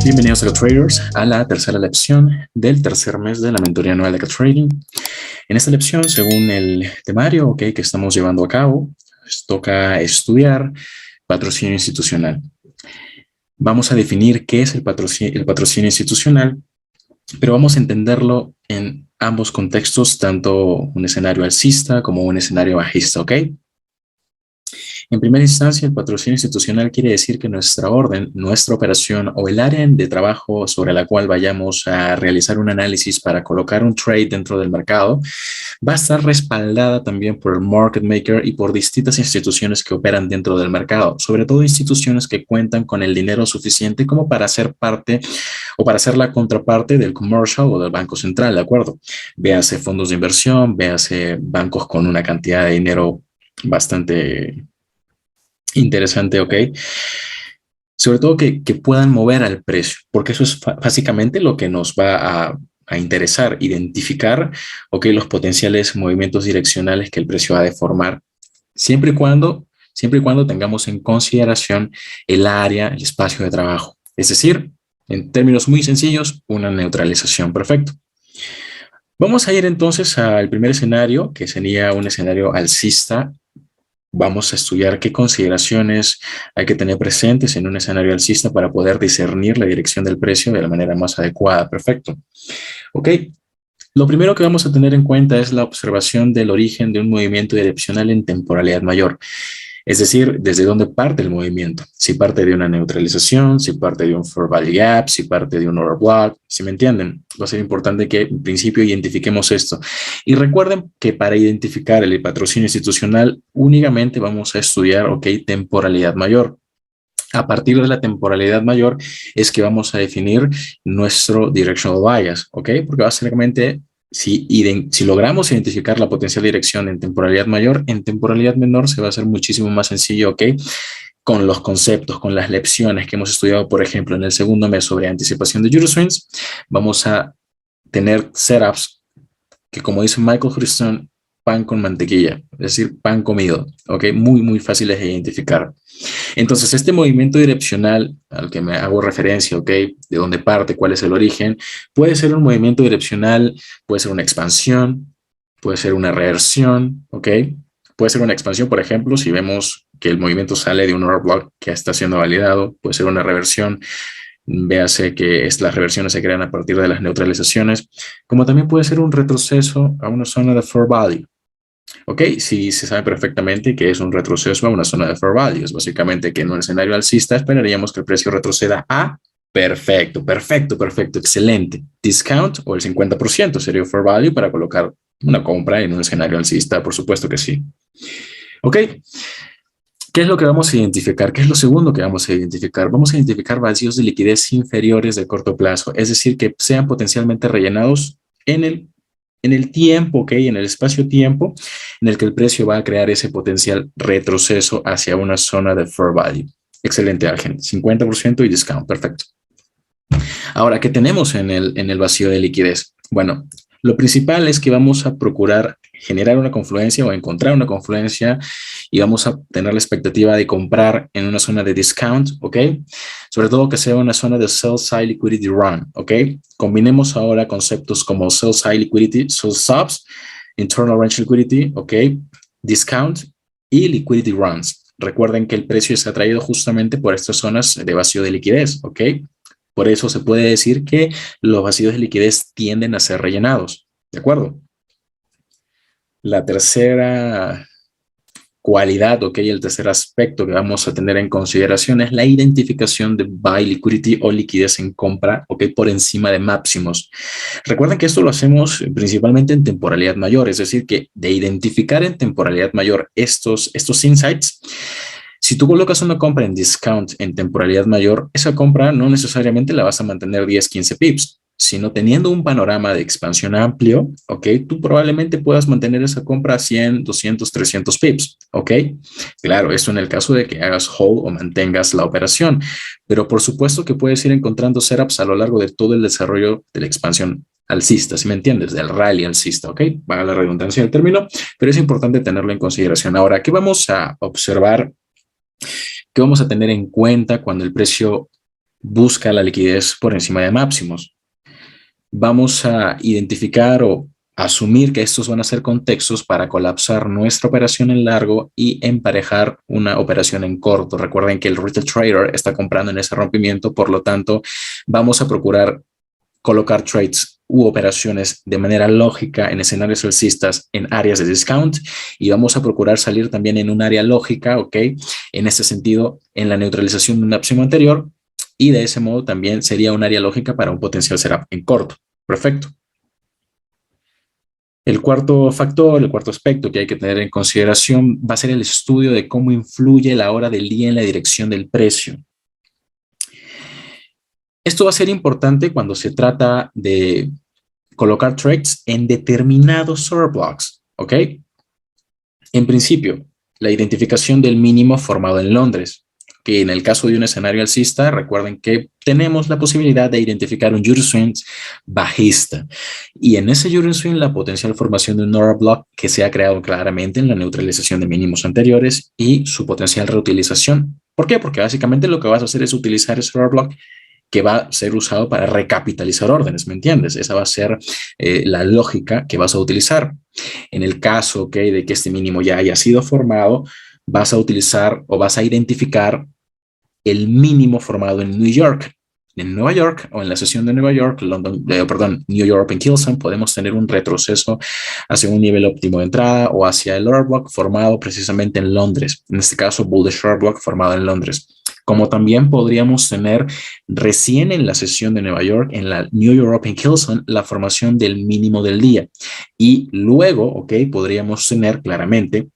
Bienvenidos a GoTraders a la tercera lección del tercer mes de la mentoría anual de GoTrading. En esta lección, según el temario que estamos llevando a cabo, toca estudiar patrocinio institucional. Vamos a definir qué es el patrocinio institucional, pero vamos a entenderlo en ambos contextos, tanto un escenario alcista como un escenario bajista, ¿ok? En primera instancia, el patrocinio institucional quiere decir que nuestra orden, nuestra operación o el área de trabajo sobre la cual vayamos a realizar un análisis para colocar un trade dentro del mercado va a estar respaldada también por el market maker y por distintas instituciones que operan dentro del mercado, sobre todo instituciones que cuentan con el dinero suficiente como para ser parte o para ser la contraparte del commercial o del banco central, ¿de acuerdo? Véase fondos de inversión, véase bancos con una cantidad de dinero bastante interesante, ¿ok? Sobre todo que puedan mover al precio, porque eso es básicamente lo que nos va a interesar, identificar, ¿ok? Los potenciales movimientos direccionales que el precio va a deformar, siempre y cuando tengamos en consideración el área, el espacio de trabajo. Es decir, en términos muy sencillos, una neutralización. Perfecto. Vamos a ir entonces al primer escenario, que sería un escenario alcista. Vamos a estudiar qué consideraciones hay que tener presentes en un escenario alcista para poder discernir la dirección del precio de la manera más adecuada. Perfecto. Ok. Lo primero que vamos a tener en cuenta es la observación del origen de un movimiento direccional en temporalidad mayor. Es decir, desde dónde parte el movimiento. Si parte de una neutralización, si parte de un fair value gap, si parte de un overbought, ¿sí me entienden? Va a ser importante que en principio identifiquemos esto. Y recuerden que para identificar el patrocinio institucional únicamente vamos a estudiar, ok, temporalidad mayor. A partir de la temporalidad mayor es que vamos a definir nuestro directional bias, ¿ok? Porque básicamente si logramos identificar la potencial dirección en temporalidad mayor, en temporalidad menor se va a hacer muchísimo más sencillo, ¿ok? Con los conceptos, con las lecciones que hemos estudiado, por ejemplo, en el segundo mes sobre anticipación de Euroswings, vamos a tener setups que, como dice Michael Hurstone, pan con mantequilla, es decir, pan comido, ¿ok? Muy, muy fáciles de identificar. Entonces, este movimiento direccional al que me hago referencia, ¿ok? De dónde parte, cuál es el origen, puede ser un movimiento direccional, puede ser una expansión, puede ser una reversión, ¿ok? Puede ser una expansión, por ejemplo, si vemos que el movimiento sale de un overbought que está siendo validado, puede ser una reversión. Véase que las reversiones se crean a partir de las neutralizaciones, como también puede ser un retroceso a una zona de fair value. Ok, sí se sabe perfectamente que es un retroceso a una zona de fair value. Es básicamente que en un escenario alcista esperaríamos que el precio retroceda a perfecto, excelente. Discount o el 50% sería fair value para colocar una compra en un escenario alcista, por supuesto que sí. Ok, ¿qué es lo que vamos a identificar? ¿Qué es lo segundo que vamos a identificar? Vamos a identificar vacíos de liquidez inferiores de corto plazo, es decir, que sean potencialmente rellenados en el tiempo, ¿ok? En el espacio-tiempo en el que el precio va a crear ese potencial retroceso hacia una zona de fair value. Excelente, Argen. 50% y discount. Perfecto. Ahora, ¿qué tenemos en el vacío de liquidez? Bueno, lo principal es que vamos a procurar generar una confluencia o encontrar una confluencia y vamos a tener la expectativa de comprar en una zona de discount, ¿ok? Sobre todo que sea una zona de sell side liquidity run, ¿ok? Combinemos ahora conceptos como sell side liquidity, sell stops, internal range liquidity, ¿ok? Discount y liquidity runs. Recuerden que el precio es atraído justamente por estas zonas de vacío de liquidez, ¿ok? Por eso se puede decir que los vacíos de liquidez tienden a ser rellenados, ¿de acuerdo? La tercera cualidad, ok, el tercer aspecto que vamos a tener en consideración es la identificación de buy liquidity o liquidez en compra, ok, por encima de máximos. Recuerden que esto lo hacemos principalmente en temporalidad mayor, es decir, que de identificar en temporalidad mayor estos insights, si tú colocas una compra en discount en temporalidad mayor, esa compra no necesariamente la vas a mantener 10, 15 pips, sino teniendo un panorama de expansión amplio, ¿ok? Tú probablemente puedas mantener esa compra a 100, 200, 300 pips, ¿ok? Claro, esto en el caso de que hagas hold o mantengas la operación, pero por supuesto que puedes ir encontrando setups a lo largo de todo el desarrollo de la expansión alcista, ¿sí me entiendes? Del rally alcista, ¿ok? Para la redundancia del término, pero es importante tenerlo en consideración. Ahora, ¿qué vamos a observar? ¿Qué vamos a tener en cuenta cuando el precio busca la liquidez por encima de máximos. Vamos a identificar o asumir que estos van a ser contextos para colapsar nuestra operación en largo y emparejar una operación en corto. Recuerden que el retail trader está comprando en ese rompimiento, por lo tanto, vamos a procurar colocar trades u operaciones de manera lógica en escenarios alcistas en áreas de discount y vamos a procurar salir también en un área lógica, ¿ok? En este sentido, en la neutralización de un máximo anterior y de ese modo también sería un área lógica para un potencial setup en corto. Perfecto. El cuarto factor, el cuarto aspecto que hay que tener en consideración va a ser el estudio de cómo influye la hora del día en la dirección del precio. Esto va a ser importante cuando se trata de colocar trades en determinados order blocks, ¿ok? En principio, la identificación del mínimo formado en Londres, que en el caso de un escenario alcista, recuerden que tenemos la posibilidad de identificar un Euro Swing bajista. Y en ese Euro Swing, la potencial formación de un order block que se ha creado claramente en la neutralización de mínimos anteriores y su potencial reutilización. ¿Por qué? Porque básicamente lo que vas a hacer es utilizar ese order block que va a ser usado para recapitalizar órdenes, ¿me entiendes? Esa va a ser la lógica que vas a utilizar. En el caso, ¿okay?, de que este mínimo ya haya sido formado, vas a utilizar o vas a identificar el mínimo formado en New York. En Nueva York o en la sesión de Nueva York, New York en Kilson, podemos tener un retroceso hacia un nivel óptimo de entrada o hacia el order block formado precisamente en Londres. En este caso, bullish order block formado en Londres. Como también podríamos tener recién en la sesión de Nueva York, en la New York en Kilson, la formación del mínimo del día. Y luego, ¿ok?, podríamos tener claramente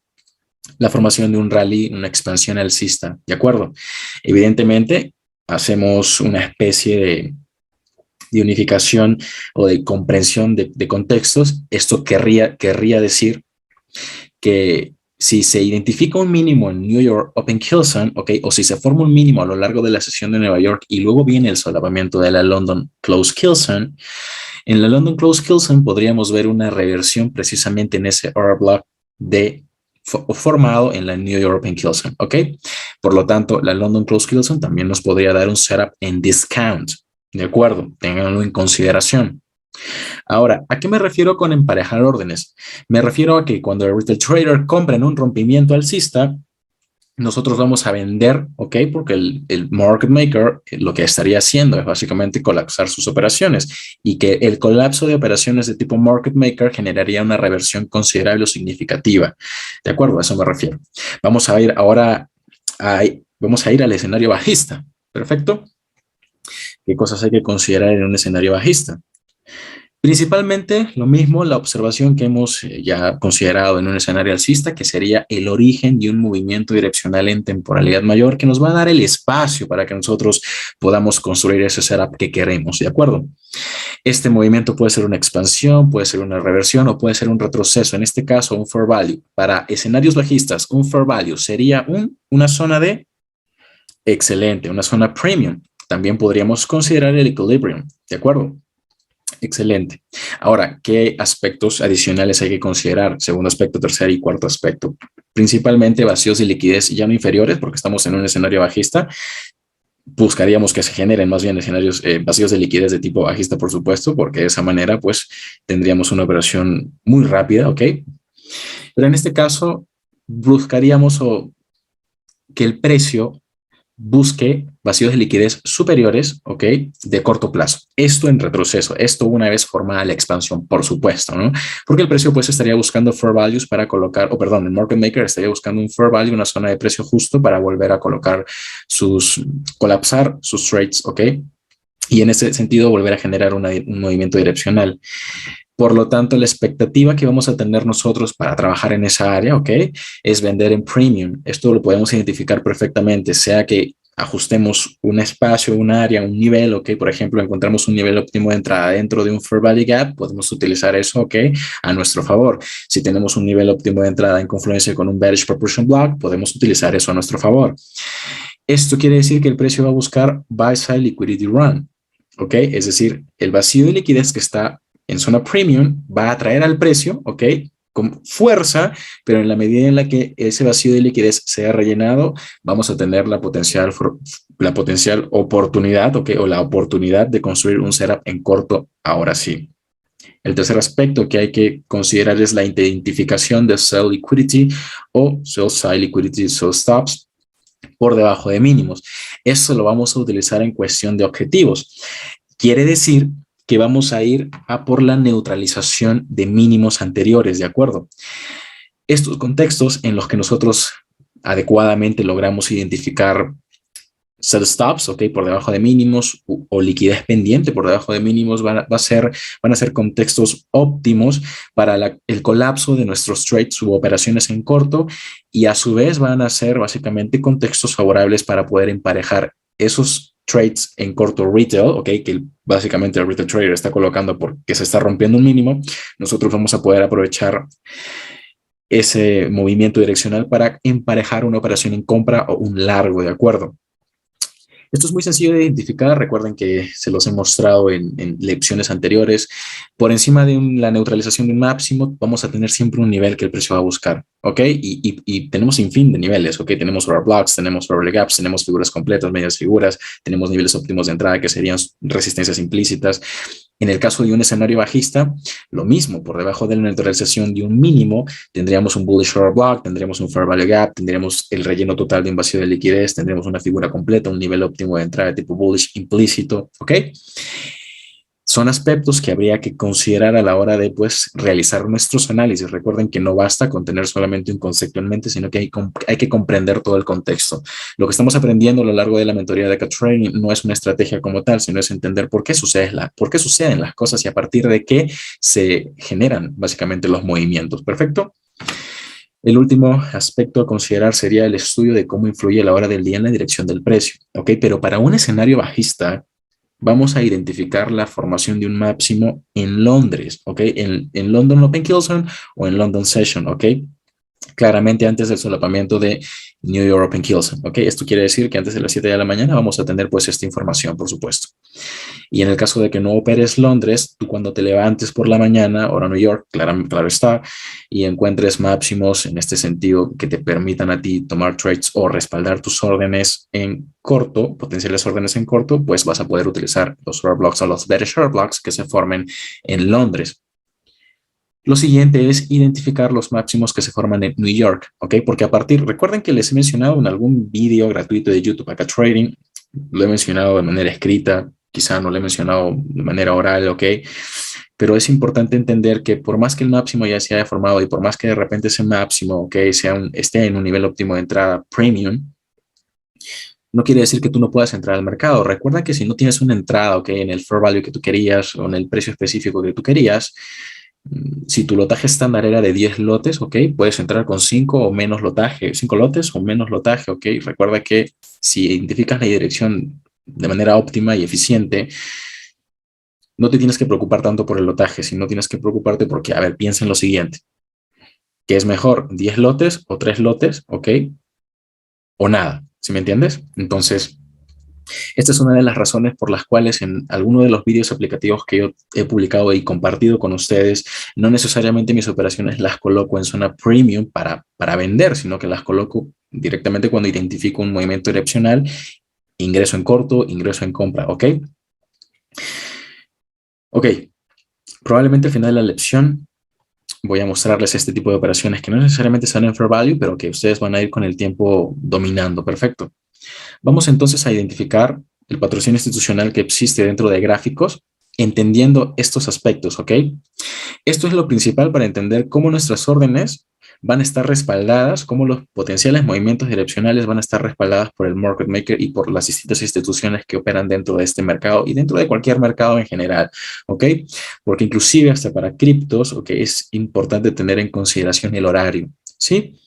la formación de un rally, una expansión alcista, ¿de acuerdo? Evidentemente, hacemos una especie de unificación o de comprensión de contextos. Esto querría decir que si se identifica un mínimo en New York Open Kilson, ¿ok?, o si se forma un mínimo a lo largo de la sesión de Nueva York y luego viene el solapamiento de la London Close Kilson, en la London Close Kilson podríamos ver una reversión precisamente en ese order block formado en la New York Open Kilson, ¿ok? Por lo tanto, la London Close Kilson también nos podría dar un setup en discount, ¿de acuerdo? Ténganlo en consideración. Ahora, ¿a qué me refiero con emparejar órdenes? Me refiero a que cuando el retail trader compra en un rompimiento alcista, nosotros vamos a vender, ¿ok? Porque el market maker lo que estaría haciendo es básicamente colapsar sus operaciones y que el colapso de operaciones de tipo market maker generaría una reversión considerable o significativa. ¿De acuerdo? A eso me refiero. Vamos a ir ahora, vamos a ir al escenario bajista. ¿Perfecto? ¿Qué cosas hay que considerar en un escenario bajista? Principalmente lo mismo, la observación que hemos ya considerado en un escenario alcista, que sería el origen de un movimiento direccional en temporalidad mayor que nos va a dar el espacio para que nosotros podamos construir ese setup que queremos, ¿de acuerdo? Este movimiento puede ser una expansión, puede ser una reversión o puede ser un retroceso. En este caso, un fair value. Para escenarios bajistas, un fair value sería una zona de excelente, una zona premium. También podríamos considerar el equilibrium, ¿de acuerdo? Excelente. Ahora, ¿qué aspectos adicionales hay que considerar? Segundo aspecto, tercer y cuarto aspecto. Principalmente vacíos de liquidez ya no inferiores, porque estamos en un escenario bajista. Buscaríamos que se generen más bien escenarios vacíos de liquidez de tipo bajista, por supuesto, porque de esa manera, pues, tendríamos una operación muy rápida, ¿ok? Pero en este caso, buscaríamos que el precio busque vacíos de liquidez superiores, ¿ok?, de corto plazo. Esto en retroceso, esto una vez formada la expansión, por supuesto, ¿no? Porque el precio pues estaría buscando fair values para colocar, el market maker estaría buscando un fair value, una zona de precio justo para volver a colocar colapsar sus trades, ¿ok? Y en ese sentido volver a generar un movimiento direccional. Por lo tanto, la expectativa que vamos a tener nosotros para trabajar en esa área, ¿ok?, es vender en premium. Esto lo podemos identificar perfectamente, sea que ajustemos un espacio, un área, un nivel, ¿ok? Por ejemplo, encontramos un nivel óptimo de entrada dentro de un fair value gap, podemos utilizar eso, ¿ok?, a nuestro favor. Si tenemos un nivel óptimo de entrada en confluencia con un bearish proportion block, podemos utilizar eso a nuestro favor. Esto quiere decir que el precio va a buscar buy side liquidity run, ¿ok? Es decir, el vacío de liquidez que está en zona premium va a atraer al precio, ¿ok?, con fuerza, pero en la medida en la que ese vacío de liquidez sea rellenado, vamos a tener la potencial oportunidad, ¿ok? O la oportunidad de construir un setup en corto, ahora sí. El tercer aspecto que hay que considerar es la identificación de sell liquidity o sell side liquidity, sell stops por debajo de mínimos. Eso lo vamos a utilizar en cuestión de objetivos. Quiere decir que vamos a ir a por la neutralización de mínimos anteriores, ¿de acuerdo? Estos contextos en los que nosotros adecuadamente logramos identificar sell stops, ok, por debajo de mínimos o liquidez pendiente por debajo de mínimos van a ser contextos óptimos para el colapso de nuestros trades u operaciones en corto y a su vez van a ser básicamente contextos favorables para poder emparejar esos trades en corto retail, ok, que básicamente el retail trader está colocando porque se está rompiendo un mínimo. Nosotros vamos a poder aprovechar ese movimiento direccional para emparejar una operación en compra o un largo, ¿de acuerdo? Esto es muy sencillo de identificar. Recuerden que se los he mostrado en lecciones anteriores. Por encima de la neutralización de un máximo, vamos a tener siempre un nivel que el precio va a buscar, ¿ok? Y tenemos sin fin de niveles, ¿ok? Tenemos order blocks, tenemos order gaps, tenemos figuras completas, medias figuras, tenemos niveles óptimos de entrada que serían resistencias implícitas. En el caso de un escenario bajista, lo mismo, por debajo de la neutralización de un mínimo, tendríamos un bullish order block, tendríamos un fair value gap, tendríamos el relleno total de un vacío de liquidez, tendríamos una figura completa, un nivel óptimo de entrada de tipo bullish implícito, ¿ok? Son aspectos que habría que considerar a la hora de pues, realizar nuestros análisis. Recuerden que no basta con tener solamente un concepto en mente, sino que hay que comprender todo el contexto. Lo que estamos aprendiendo a lo largo de la mentoría de K-Trading no es una estrategia como tal, sino es entender por qué suceden las cosas y a partir de qué se generan básicamente los movimientos. ¿Perfecto? El último aspecto a considerar sería el estudio de cómo influye a la hora del día en la dirección del precio. ¿Ok? Pero para un escenario bajista, vamos a identificar la formación de un máximo en Londres, ¿ok? En London Open Kill Zone o en London Session, ¿ok? Claramente antes del solapamiento de New York Open Kill Zone, ¿ok? Esto quiere decir que antes de las 7 de la mañana vamos a tener pues esta información, por supuesto. Y en el caso de que no operes Londres, tú cuando te levantes por la mañana, hora New York, claro está, y encuentres máximos en este sentido que te permitan a ti tomar trades o respaldar tus órdenes en corto, potenciales órdenes en corto, pues vas a poder utilizar los short blocks o los bearish short blocks que se formen en Londres. Lo siguiente es identificar los máximos que se forman en New York, ¿ok? Porque recuerden que les he mencionado en algún video gratuito de YouTube acá Trading, lo he mencionado de manera escrita, quizá no lo he mencionado de manera oral, ¿ok? Pero es importante entender que por más que el máximo ya se haya formado y por más que de repente ese máximo, ¿ok? Esté en un nivel óptimo de entrada premium, no quiere decir que tú no puedas entrar al mercado. Recuerda que si no tienes una entrada, ¿ok? En el fair value que tú querías o en el precio específico que tú querías, si tu lotaje estándar era de 10 lotes, ok, puedes entrar con 5 o menos lotaje, 5 lotes o menos lotaje, ok. Recuerda que si identificas la dirección de manera óptima y eficiente, no te tienes que preocupar tanto por el lotaje, sino tienes que preocuparte porque, a ver, piensa en lo siguiente. ¿Qué es mejor? ¿10 lotes o 3 lotes, ok? O nada, ¿sí me entiendes? Entonces, esta es una de las razones por las cuales en alguno de los vídeos aplicativos que yo he publicado y compartido con ustedes, no necesariamente mis operaciones las coloco en zona premium para vender, sino que las coloco directamente cuando identifico un movimiento direccional, ingreso en corto, ingreso en compra, ¿ok? Ok, probablemente al final de la lección voy a mostrarles este tipo de operaciones que no necesariamente están en fair value, pero que ustedes van a ir con el tiempo dominando, perfecto. Vamos entonces a identificar el patrocinio institucional que existe dentro de gráficos, entendiendo estos aspectos, ¿ok? Esto es lo principal para entender cómo nuestras órdenes van a estar respaldadas, cómo los potenciales movimientos direccionales van a estar respaldadas por el market maker y por las distintas instituciones que operan dentro de este mercado y dentro de cualquier mercado en general, ¿ok? Porque inclusive hasta para criptos, ¿ok? Es importante tener en consideración el horario, ¿sí?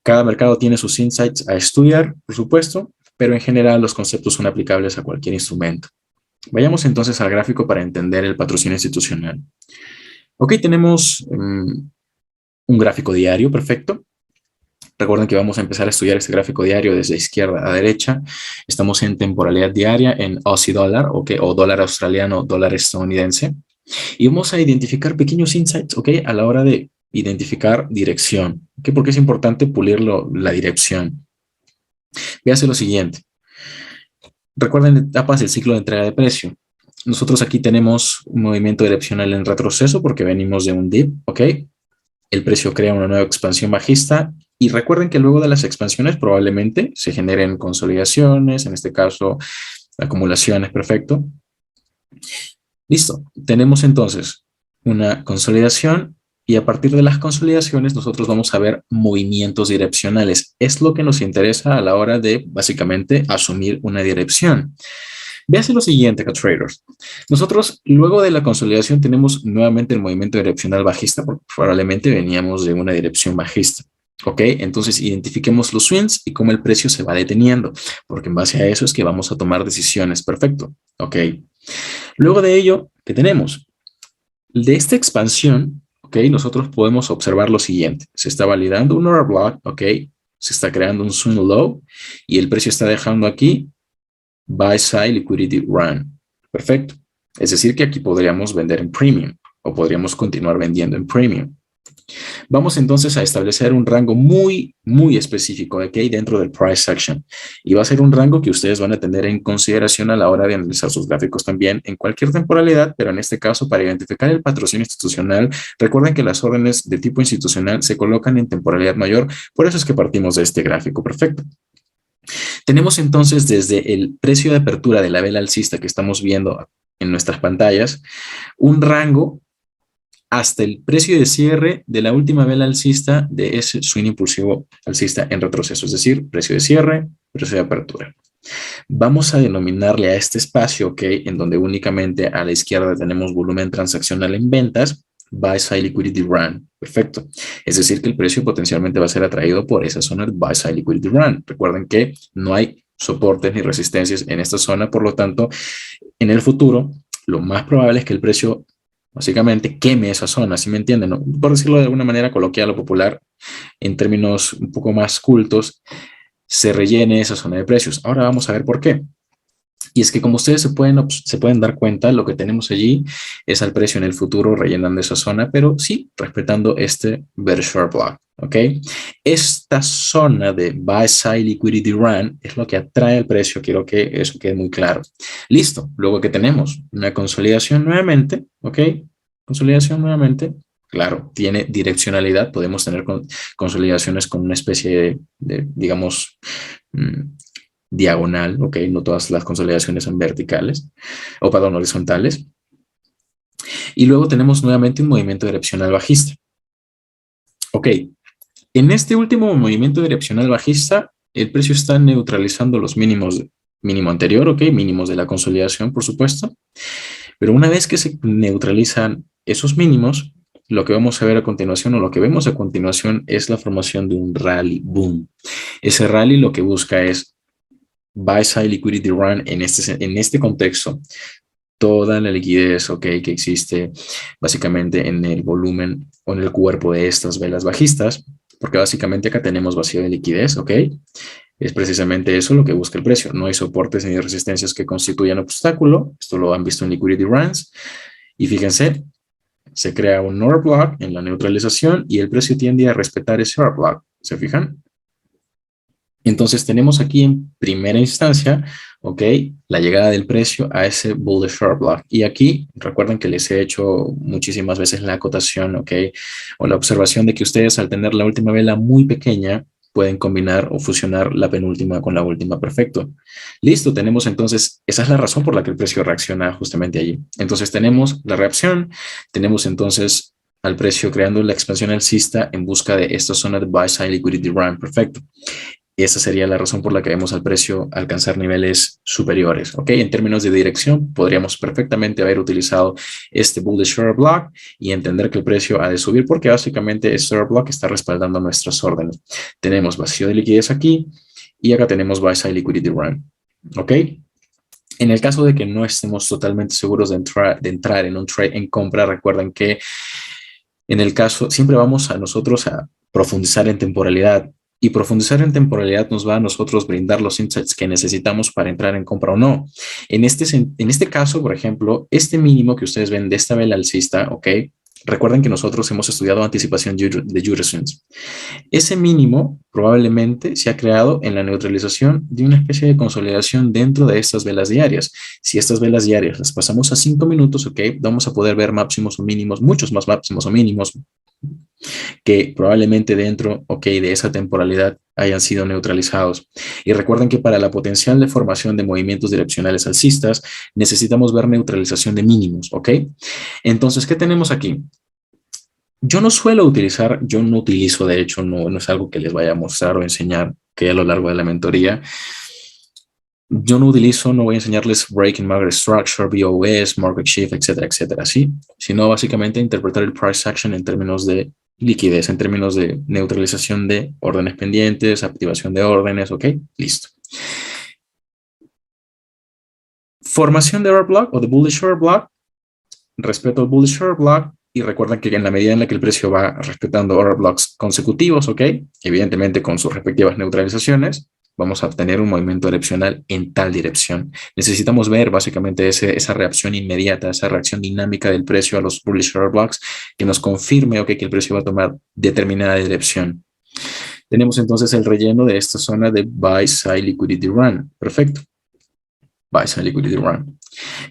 Cada mercado tiene sus insights a estudiar, por supuesto, pero en general los conceptos son aplicables a cualquier instrumento. Vayamos entonces al gráfico para entender el patrocinio institucional. Ok, tenemos un gráfico diario, perfecto. Recuerden que vamos a empezar a estudiar este gráfico diario desde izquierda a derecha. Estamos en temporalidad diaria en Aussie dólar, okay, o dólar australiano, dólar estadounidense. Y vamos a identificar pequeños insights, ¿ok? A la hora de identificar dirección. ¿Ok? Porque es importante pulirlo, la dirección. Véase lo siguiente. Recuerden etapas del ciclo de entrega de precio. Nosotros aquí tenemos un movimiento direccional en retroceso porque venimos de un dip, ¿ok? El precio crea una nueva expansión bajista y recuerden que luego de las expansiones probablemente se generen consolidaciones, en este caso acumulaciones, perfecto. Listo, tenemos entonces una consolidación y a partir de las consolidaciones nosotros vamos a ver movimientos direccionales. Es lo que nos interesa a la hora de básicamente asumir una dirección. Véase lo siguiente, traders. Nosotros luego de la consolidación tenemos nuevamente el movimiento direccional bajista porque probablemente veníamos de una dirección bajista. ¿Ok? Entonces identifiquemos los swings y cómo el precio se va deteniendo, porque en base a eso es que vamos a tomar decisiones. Perfecto. ¿Ok? Luego de ello, ¿qué tenemos? De esta expansión, ¿ok? Nosotros podemos observar lo siguiente. Se está validando un order block, ¿ok? Se está creando un swing low y el precio está dejando aquí buy side liquidity run. Perfecto. Es decir, que aquí podríamos vender en premium o podríamos continuar vendiendo en premium. Vamos entonces a establecer un rango muy específico aquí dentro del price action y va a ser un rango que ustedes van a tener en consideración a la hora de analizar sus gráficos también en cualquier temporalidad, pero en este caso para identificar el patrocinio institucional, recuerden que las órdenes de tipo institucional se colocan en temporalidad mayor, por eso es que partimos de este gráfico. Perfecto. Tenemos entonces desde el precio de apertura de la vela alcista que estamos viendo en nuestras pantallas, un rango hasta el precio de cierre de la última vela alcista de ese swing impulsivo alcista en retroceso, es decir, precio de cierre, precio de apertura. Vamos a denominarle a este espacio, ¿ok? En donde únicamente a la izquierda tenemos volumen transaccional en ventas, buy side liquidity run. Perfecto. Es decir, que el precio potencialmente va a ser atraído por esa zona de buy side liquidity run. Recuerden que no hay soportes ni resistencias en esta zona, por lo tanto, en el futuro, lo más probable es que el precio básicamente queme esa zona, ¿sí me entienden? ¿No? Por decirlo de alguna manera coloquial o popular, en términos un poco más cultos, se rellene esa zona de precios. Ahora vamos a ver por qué. Y es que como ustedes se pueden dar cuenta, lo que tenemos allí es al precio en el futuro rellenando esa zona, pero sí respetando este bear short block, ¿ok? Esta zona de buy side liquidity run es lo que atrae el precio, quiero que eso quede muy claro. Listo, luego que tenemos una consolidación nuevamente, ¿ok? Consolidación nuevamente, claro, tiene direccionalidad, podemos tener consolidaciones con una especie de digamos, diagonal, ok, no todas las consolidaciones son verticales, o perdón, horizontales. Y luego tenemos nuevamente un movimiento direccional bajista. Ok, en este último movimiento direccional bajista, el precio está neutralizando los mínimos, mínimo anterior, ok, mínimos de la consolidación, por supuesto. Pero una vez que se neutralizan esos mínimos, lo que vamos a ver a continuación o lo que vemos a continuación es la formación de un rally boom. Ese rally lo que busca es buy side liquidity run en este contexto, toda la liquidez, ok, que existe básicamente en el volumen o en el cuerpo de estas velas bajistas, porque básicamente acá tenemos vacío de liquidez, ok, es precisamente eso lo que busca el precio. No hay soportes ni resistencias que constituyan obstáculo, esto lo han visto en liquidity runs, y fíjense, se crea un order block en la neutralización y el precio tiende a respetar ese order block, ¿se fijan? Entonces tenemos aquí en primera instancia, ok, la llegada del precio a ese bullish short block. Y aquí recuerden que les he hecho muchísimas veces la acotación, ok, o la observación de que ustedes al tener la última vela muy pequeña pueden combinar o fusionar la penúltima con la última. Perfecto. Listo, tenemos entonces, esa es la razón por la que el precio reacciona justamente allí. Entonces tenemos la reacción, tenemos entonces al precio creando la expansión alcista en busca de esta zona de buy side liquidity run. Perfecto. Y esa sería la razón por la que vemos al precio alcanzar niveles superiores. ¿Ok? En términos de dirección, podríamos perfectamente haber utilizado este bullish order block y entender que el precio ha de subir porque básicamente este order block está respaldando nuestras órdenes. Tenemos vacío de liquidez aquí y acá tenemos buy side liquidity run. ¿Ok? En el caso de que no estemos totalmente seguros de entrar en un trade en compra, recuerden que en el caso, siempre vamos a nosotros a profundizar en temporalidad. Y profundizar en temporalidad nos va a nosotros brindar los insights que necesitamos para entrar en compra o no. En este caso, por ejemplo, este mínimo que ustedes ven de esta vela alcista, ¿ok? Recuerden que nosotros hemos estudiado anticipación de Jurasons. Ese mínimo probablemente se ha creado en la neutralización de una especie de consolidación dentro de estas velas diarias. Si estas velas diarias las pasamos a 5 minutos, ok, vamos a poder ver máximos o mínimos, muchos más máximos o mínimos, que probablemente dentro, ok, de esa temporalidad hayan sido neutralizados. Y recuerden que para la potencial deformación de movimientos direccionales alcistas necesitamos ver neutralización de mínimos, ok. Entonces, ¿qué tenemos aquí? Yo no suelo utilizar, yo no utilizo, de hecho, no es algo que les vaya a mostrar o enseñar que a lo largo de la mentoría. Yo no utilizo, no voy a enseñarles Breaking Market Structure, BOS, Market Shift, etcétera, etcétera, ¿sí? Sino básicamente interpretar el price action en términos de liquidez, en términos de neutralización de órdenes pendientes, activación de órdenes, ¿ok? Listo. Formación de order block o de bullish order block. Respeto al bullish order block. Y recuerden que en la medida en la que el precio va respetando order blocks consecutivos, ¿ok? Evidentemente con sus respectivas neutralizaciones, vamos a obtener un movimiento direccional en tal dirección. Necesitamos ver básicamente esa reacción inmediata, esa reacción dinámica del precio a los bullish order blocks que nos confirme, ¿ok?, que el precio va a tomar determinada dirección. Tenemos entonces el relleno de esta zona de Buy Side Liquidity Run. Perfecto. Buy Side Liquidity Run.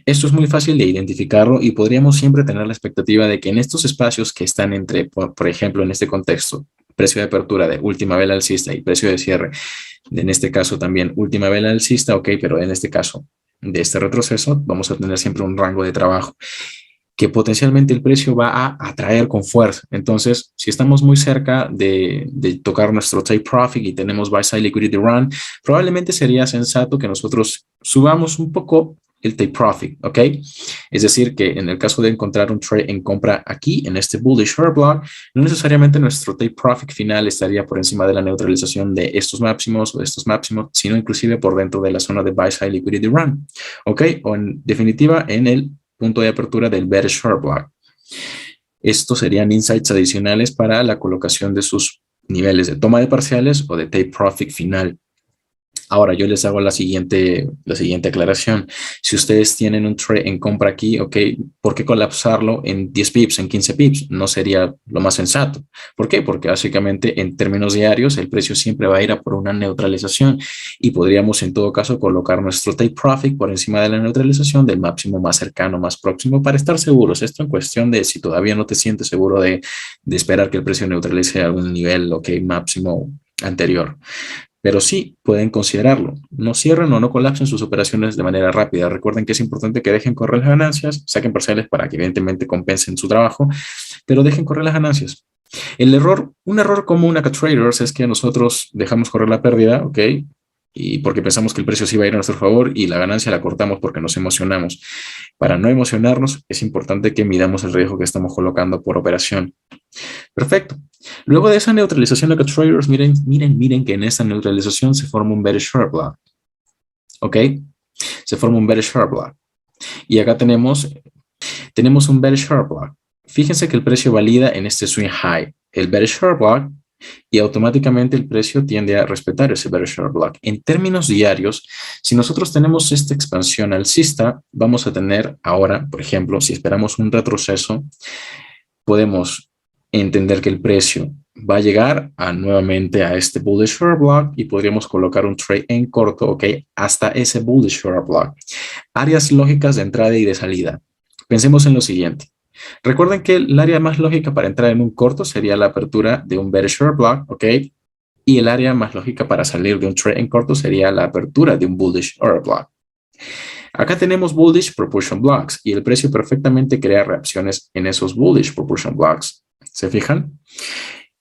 Esto es muy fácil de identificarlo y podríamos siempre tener la expectativa de que en estos espacios que están entre, por ejemplo, en este contexto, precio de apertura de última vela alcista y precio de cierre, en este caso también última vela alcista, ok, pero en este caso de este retroceso vamos a tener siempre un rango de trabajo que potencialmente el precio va a atraer con fuerza. Entonces, si estamos muy cerca de tocar nuestro take profit y tenemos buy side liquidity run, probablemente sería sensato que nosotros subamos un poco el take profit, ¿ok? Es decir, que en el caso de encontrar un trade en compra aquí, en este bullish short block, no necesariamente nuestro take profit final estaría por encima de la neutralización de estos máximos o de estos máximos, sino inclusive por dentro de la zona de buy side liquidity run, ¿ok? O en definitiva, en el punto de apertura del bearish short block. Estos serían insights adicionales para la colocación de sus niveles de toma de parciales o de take profit final. Ahora yo les hago la siguiente aclaración. Si ustedes tienen un trade en compra aquí, ok, ¿por qué colapsarlo en 10 pips, en 15 pips? No sería lo más sensato. ¿Por qué? Porque básicamente en términos diarios el precio siempre va a ir a por una neutralización y podríamos en todo caso colocar nuestro take profit por encima de la neutralización del máximo más cercano, más próximo, para estar seguros. Esto en cuestión de si todavía no te sientes seguro de esperar que el precio neutralice algún nivel, ok, máximo anterior. Pero sí pueden considerarlo. No cierren o no colapsen sus operaciones de manera rápida. Recuerden que es importante que dejen correr las ganancias, saquen parciales para que evidentemente compensen su trabajo, pero dejen correr las ganancias. Un error común acá traders es que nosotros dejamos correr la pérdida, ¿ok? Y porque pensamos que el precio sí va a ir a nuestro favor y la ganancia la cortamos porque nos emocionamos. Para no emocionarnos, es importante que midamos el riesgo que estamos colocando por operación. Perfecto. Luego de esa neutralización de traders, miren que en esta neutralización se forma un bearish short block. ¿Ok? Se forma un bearish short block. Y acá tenemos un bearish short block. Fíjense que el precio valida en este swing high, el bearish short block, y automáticamente el precio tiende a respetar ese bearish short block. En términos diarios, si nosotros tenemos esta expansión alcista, vamos a tener ahora, por ejemplo, si esperamos un retroceso, podemos entender que el precio va a llegar nuevamente a este bullish short block y podríamos colocar un trade en corto, ok, hasta ese bullish short block. Áreas lógicas de entrada y de salida. Pensemos en lo siguiente. Recuerden que el área más lógica para entrar en un corto sería la apertura de un bearish short block, ok, y el área más lógica para salir de un trade en corto sería la apertura de un bullish order block. Acá tenemos bullish proportion blocks y el precio perfectamente crea reacciones en esos bullish proportion blocks. ¿Se fijan?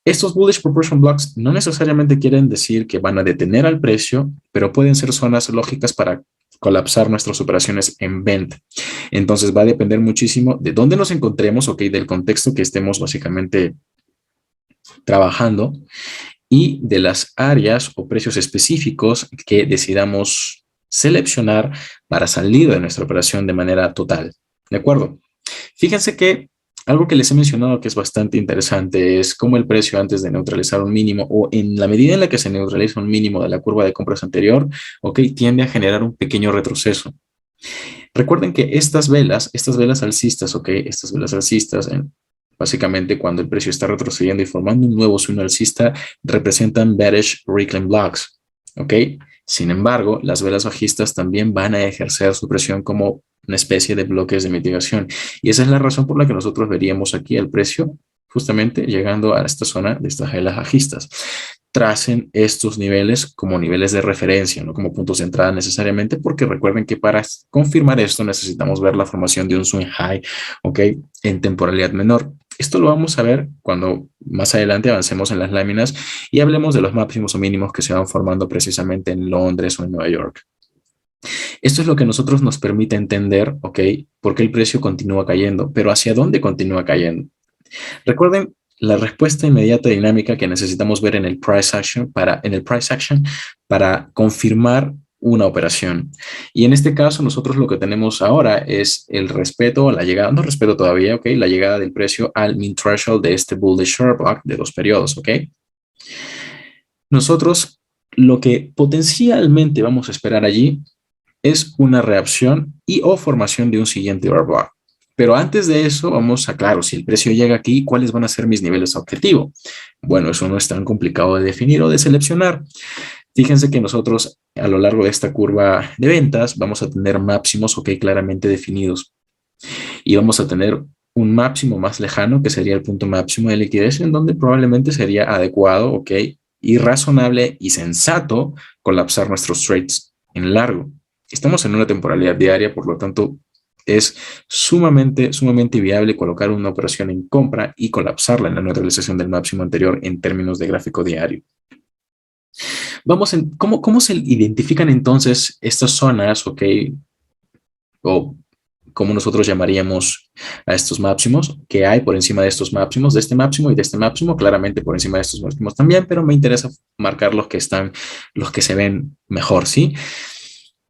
Estos bullish proportion blocks no necesariamente quieren decir que van a detener al precio, pero pueden ser zonas lógicas para colapsar nuestras operaciones en venta. Entonces va a depender muchísimo de dónde nos encontremos, ok, del contexto que estemos básicamente trabajando y de las áreas o precios específicos que decidamos seleccionar para salir de nuestra operación de manera total. ¿De acuerdo? Fíjense que algo que les he mencionado que es bastante interesante es cómo el precio antes de neutralizar un mínimo o en la medida en la que se neutraliza un mínimo de la curva de compras anterior, ok, tiende a generar un pequeño retroceso. Recuerden que estas velas alcistas, ok, estas velas alcistas básicamente cuando el precio está retrocediendo y formando un nuevo sueño alcista, representan bearish reclaim blocks, ¿ok? Sin embargo, las velas bajistas también van a ejercer su presión como una especie de bloques de mitigación. Y esa es la razón por la que nosotros veríamos aquí el precio justamente llegando a esta zona de estas velas bajistas. Tracen estos niveles como niveles de referencia, no como puntos de entrada necesariamente, porque recuerden que para confirmar esto necesitamos ver la formación de un swing high, ¿ok? En temporalidad menor. Esto lo vamos a ver cuando más adelante avancemos en las láminas y hablemos de los máximos o mínimos que se van formando precisamente en Londres o en Nueva York. Esto es lo que a nosotros nos permite entender, ¿ok? Por qué el precio continúa cayendo, pero hacia dónde continúa cayendo. Recuerden la respuesta inmediata dinámica que necesitamos ver en el price action para confirmar una operación. Y en este caso, nosotros lo que tenemos ahora es el respeto a la llegada, no respeto todavía, ¿ok? La llegada del precio al min threshold de este bullish short block de 2 periodos, ¿ok? Nosotros lo que potencialmente vamos a esperar allí es una reacción y o formación de un siguiente overbought. Pero antes de eso, vamos a, claro, si el precio llega aquí, ¿cuáles van a ser mis niveles objetivo? Bueno, eso no es tan complicado de definir o de seleccionar. Fíjense que nosotros a lo largo de esta curva de ventas vamos a tener máximos, ok, claramente definidos. Y vamos a tener un máximo más lejano, que sería el punto máximo de liquidez, en donde probablemente sería adecuado, ok, y razonable y sensato colapsar nuestros trades en largo. Estamos en una temporalidad diaria, por lo tanto, es sumamente viable colocar una operación en compra y colapsarla en la neutralización del máximo anterior en términos de gráfico diario. ¿Cómo se identifican entonces estas zonas, ok? O como nosotros llamaríamos a estos máximos, que hay por encima de estos máximos, de este máximo y de este máximo, claramente por encima de estos máximos también, pero me interesa marcar los que se ven mejor, ¿sí?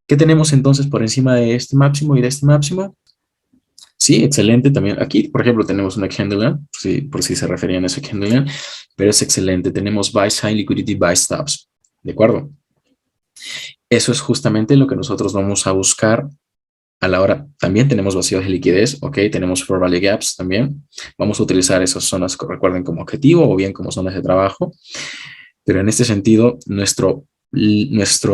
¿Qué tenemos entonces por encima de este máximo y de este máximo? Sí, excelente también. Aquí, por ejemplo, tenemos una candle, sí, por si se referían a ese candle, pero es excelente. Tenemos buy side liquidity, buy stops, ¿de acuerdo? Eso es justamente lo que nosotros vamos a buscar a la hora. También tenemos vacíos de liquidez, ok, tenemos fair value gaps también. Vamos a utilizar esas zonas, recuerden, como objetivo o bien como zonas de trabajo. Pero en este sentido, nuestro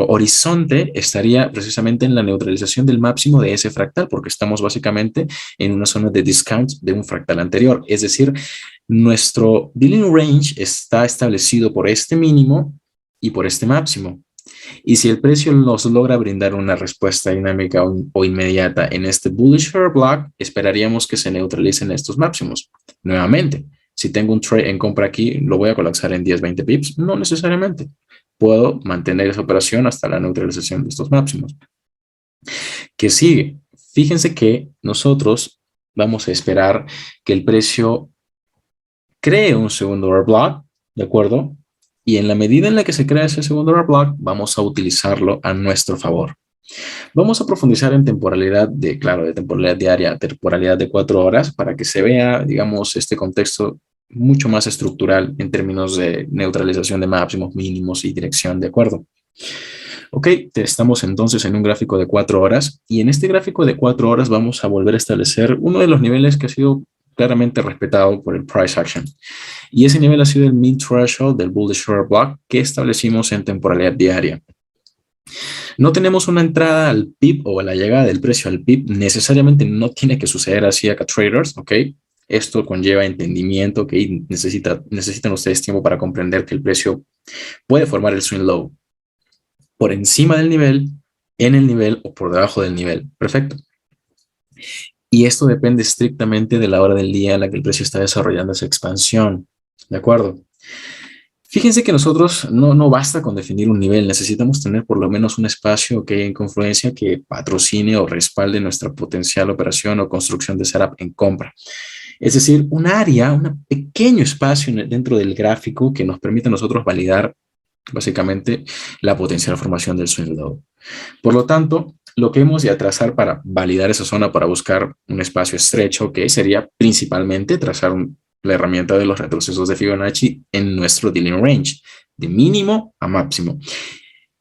horizonte estaría precisamente en la neutralización del máximo de ese fractal, porque estamos básicamente en una zona de discount de un fractal anterior. Es decir, nuestro dealing range está establecido por este mínimo y por este máximo. Y si el precio nos logra brindar una respuesta dinámica o inmediata en este bullish fair block, esperaríamos que se neutralicen estos máximos. Nuevamente, si tengo un trade en compra aquí, ¿lo voy a colapsar en 10, 20 pips? No necesariamente. Puedo mantener esa operación hasta la neutralización de estos máximos. ¿Qué sigue? Fíjense que nosotros vamos a esperar que el precio cree un segundo overblock, ¿de acuerdo? Y en la medida en la que se crea ese segundo overblock, vamos a utilizarlo a nuestro favor. Vamos a profundizar en temporalidad de temporalidad diaria, temporalidad de 4 horas, para que se vea, digamos, este contexto mucho más estructural en términos de neutralización de máximos, mínimos y dirección, ¿de acuerdo? Ok, estamos entonces en un gráfico de 4 horas y en este gráfico de 4 horas vamos a volver a establecer uno de los niveles que ha sido claramente respetado por el price action. Y ese nivel ha sido el mid threshold del bullish short block que establecimos en temporalidad diaria. No tenemos una entrada al PIB o a la llegada del precio al PIB, necesariamente no tiene que suceder así acá traders, ¿ok? Esto conlleva entendimiento, ¿ok? Necesitan ustedes tiempo para comprender que el precio puede formar el swing low por encima del nivel, en el nivel o por debajo del nivel. Perfecto. Y esto depende estrictamente de la hora del día en la que el precio está desarrollando esa expansión. ¿De acuerdo? Fíjense que nosotros no basta con definir un nivel, necesitamos tener por lo menos un espacio que en confluencia que patrocine o respalde nuestra potencial operación o construcción de setup en compra. Es decir, un área, un pequeño espacio dentro del gráfico que nos permite a nosotros validar básicamente la potencial formación del swing low. Por lo tanto, lo que hemos de trazar para validar esa zona, para buscar un espacio estrecho, que sería principalmente trazar la herramienta de los retrocesos de Fibonacci en nuestro dealing range, de mínimo a máximo.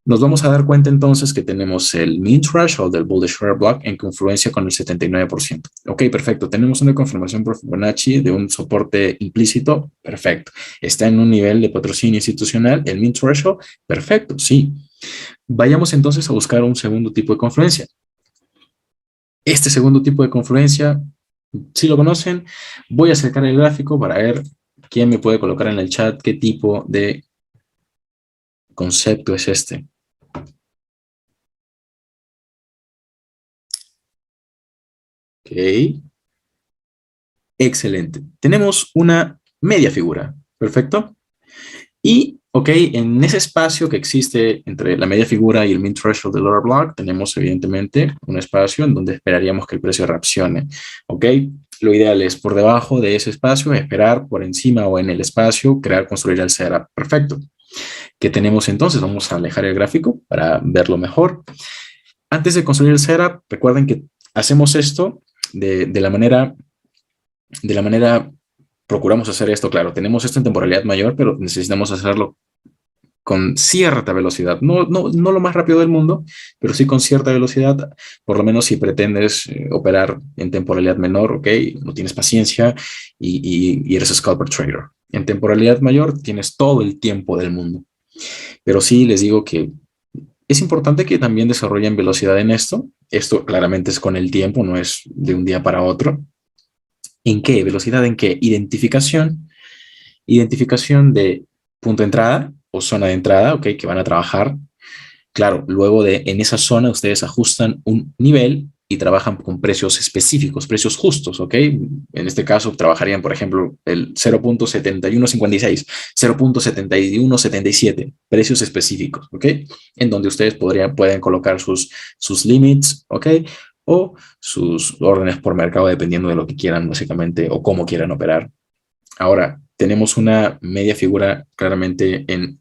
Nos vamos a dar cuenta entonces que tenemos el mean threshold del bullish order block en confluencia con el 79%. Ok, perfecto. Tenemos una confirmación por Fibonacci de un soporte implícito. Perfecto. Está en un nivel de patrocinio institucional. El mean threshold. Perfecto, sí. Vayamos entonces a buscar un segundo tipo de confluencia. Este segundo tipo de confluencia, si lo conocen, voy a acercar el gráfico para ver quién me puede colocar en el chat qué tipo de concepto es este. Ok. Excelente. Tenemos una media figura. Perfecto. Y, ok, en ese espacio que existe entre la media figura y el mean threshold del order block, tenemos evidentemente un espacio en donde esperaríamos que el precio reaccione. Ok. Lo ideal es por debajo de ese espacio, esperar por encima o en el espacio, construir el setup. Perfecto. ¿Qué tenemos entonces? Vamos a alejar el gráfico para verlo mejor. Antes de construir el setup, recuerden que hacemos esto de la manera procuramos hacer esto, claro, tenemos esto en temporalidad mayor, pero necesitamos hacerlo con cierta velocidad, no lo más rápido del mundo, pero sí con cierta velocidad, por lo menos si pretendes operar en temporalidad menor, ok, no tienes paciencia y eres scalper trader. En temporalidad mayor tienes todo el tiempo del mundo, pero sí les digo que es importante que también desarrollen velocidad en esto. Esto claramente es con el tiempo, no es de un día para otro. ¿En qué? ¿Velocidad en qué? Identificación de punto de entrada o zona de entrada, ok, que van a trabajar. Claro, luego en esa zona ustedes ajustan un nivel y trabajan con precios específicos, precios justos, ok. En este caso trabajarían, por ejemplo, el 0.7156, 0.7177, precios específicos, ok, en donde ustedes pueden colocar sus limits, ok, o sus órdenes por mercado dependiendo de lo que quieran básicamente o cómo quieran operar. Ahora, tenemos una media figura claramente en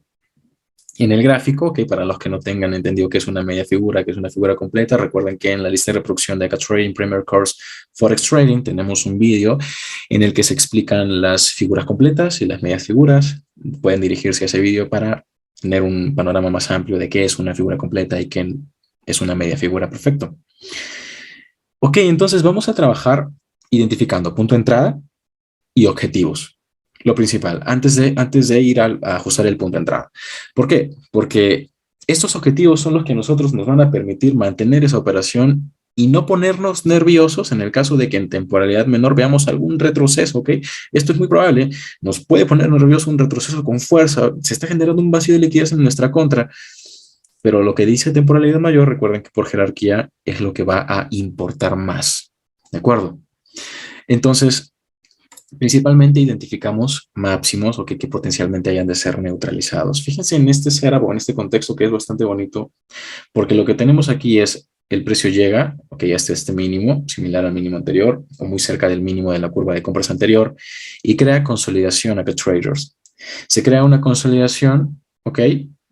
el gráfico, que para los que no tengan entendido que es una media figura, que es una figura completa, recuerden que en la lista de reproducción de Trading Premier Course Forex Trading tenemos un vídeo en el que se explican las figuras completas y las medias figuras. Pueden dirigirse a ese vídeo para tener un panorama más amplio de qué es una figura completa y qué es una media figura. Perfecto. Ok, entonces vamos a trabajar identificando punto de entrada y objetivos. Lo principal, antes de ir a ajustar el punto de entrada. ¿Por qué? Porque estos objetivos son los que a nosotros nos van a permitir mantener esa operación y no ponernos nerviosos en el caso de que en temporalidad menor veamos algún retroceso, ¿ok? Esto es muy probable, nos puede poner nervioso un retroceso con fuerza, se está generando un vacío de liquidez en nuestra contra, pero lo que dice temporalidad mayor, recuerden que por jerarquía es lo que va a importar más, ¿de acuerdo? Entonces, principalmente identificamos máximos o que potencialmente hayan de ser neutralizados. Fíjense en este setup o en este contexto que es bastante bonito, porque lo que tenemos aquí es el precio llega, ok, hasta este mínimo, similar al mínimo anterior, o muy cerca del mínimo de la curva de compras anterior, y crea consolidación acá traders. Se crea una consolidación, ok,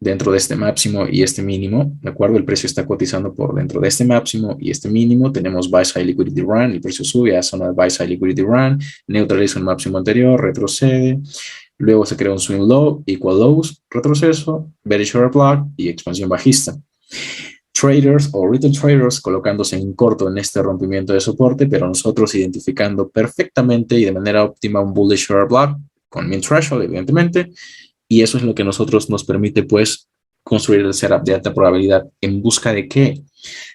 dentro de este máximo y este mínimo, ¿de acuerdo? El precio está cotizando por dentro de este máximo y este mínimo. Tenemos Buy Side Liquidity Run, el precio sube a zona de Buy Side Liquidity Run, neutraliza el máximo anterior, retrocede, luego se crea un Swing Low, Equal Lows, retroceso, Bearish Order Block y expansión bajista. Traders o retail traders colocándose en corto en este rompimiento de soporte, pero nosotros identificando perfectamente y de manera óptima un bullish order block con mean threshold, evidentemente, y eso es lo que nosotros nos permite, pues, construir el setup de alta probabilidad. ¿En busca de qué?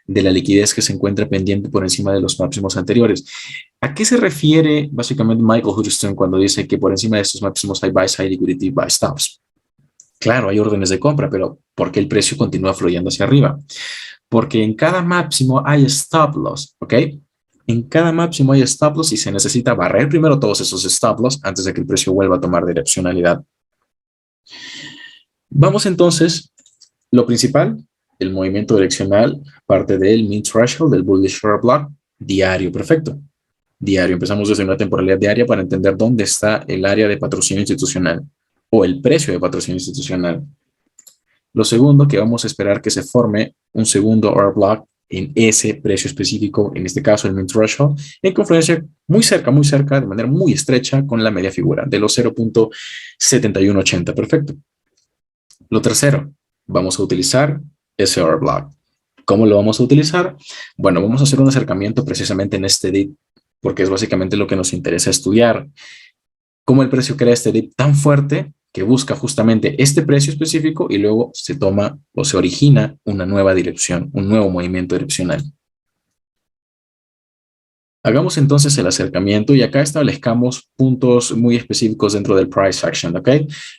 De la liquidez que se encuentra pendiente por encima de los máximos anteriores. ¿A qué se refiere básicamente Michael Hudson cuando dice que por encima de estos máximos hay buy side liquidity, buy stops? Claro, hay órdenes de compra, pero ¿por qué el precio continúa fluyendo hacia arriba? Porque en cada máximo hay stop loss, ¿ok? En cada máximo hay stop loss y se necesita barrer primero todos esos stop loss antes de que el precio vuelva a tomar direccionalidad. Vamos entonces, lo principal, el movimiento direccional, parte del mean threshold, del bullish order block, diario, perfecto. Diario, empezamos desde una temporalidad diaria para entender dónde está el área de patrocinio institucional o el precio de patrocinio institucional. Lo segundo, que vamos a esperar que se forme un segundo order block en ese precio específico, en este caso el mean threshold, en confluencia muy cerca, de manera muy estrecha con la media figura de los 0.7180. Perfecto. Lo tercero, vamos a utilizar ese order block. ¿Cómo lo vamos a utilizar? Bueno, vamos a hacer un acercamiento precisamente en este dip, porque es básicamente lo que nos interesa estudiar. Cómo el precio crea este dip tan fuerte que busca justamente este precio específico y luego se toma o se origina una nueva dirección, un nuevo movimiento direccional. Hagamos entonces el acercamiento y acá establezcamos puntos muy específicos dentro del price action, ¿ok?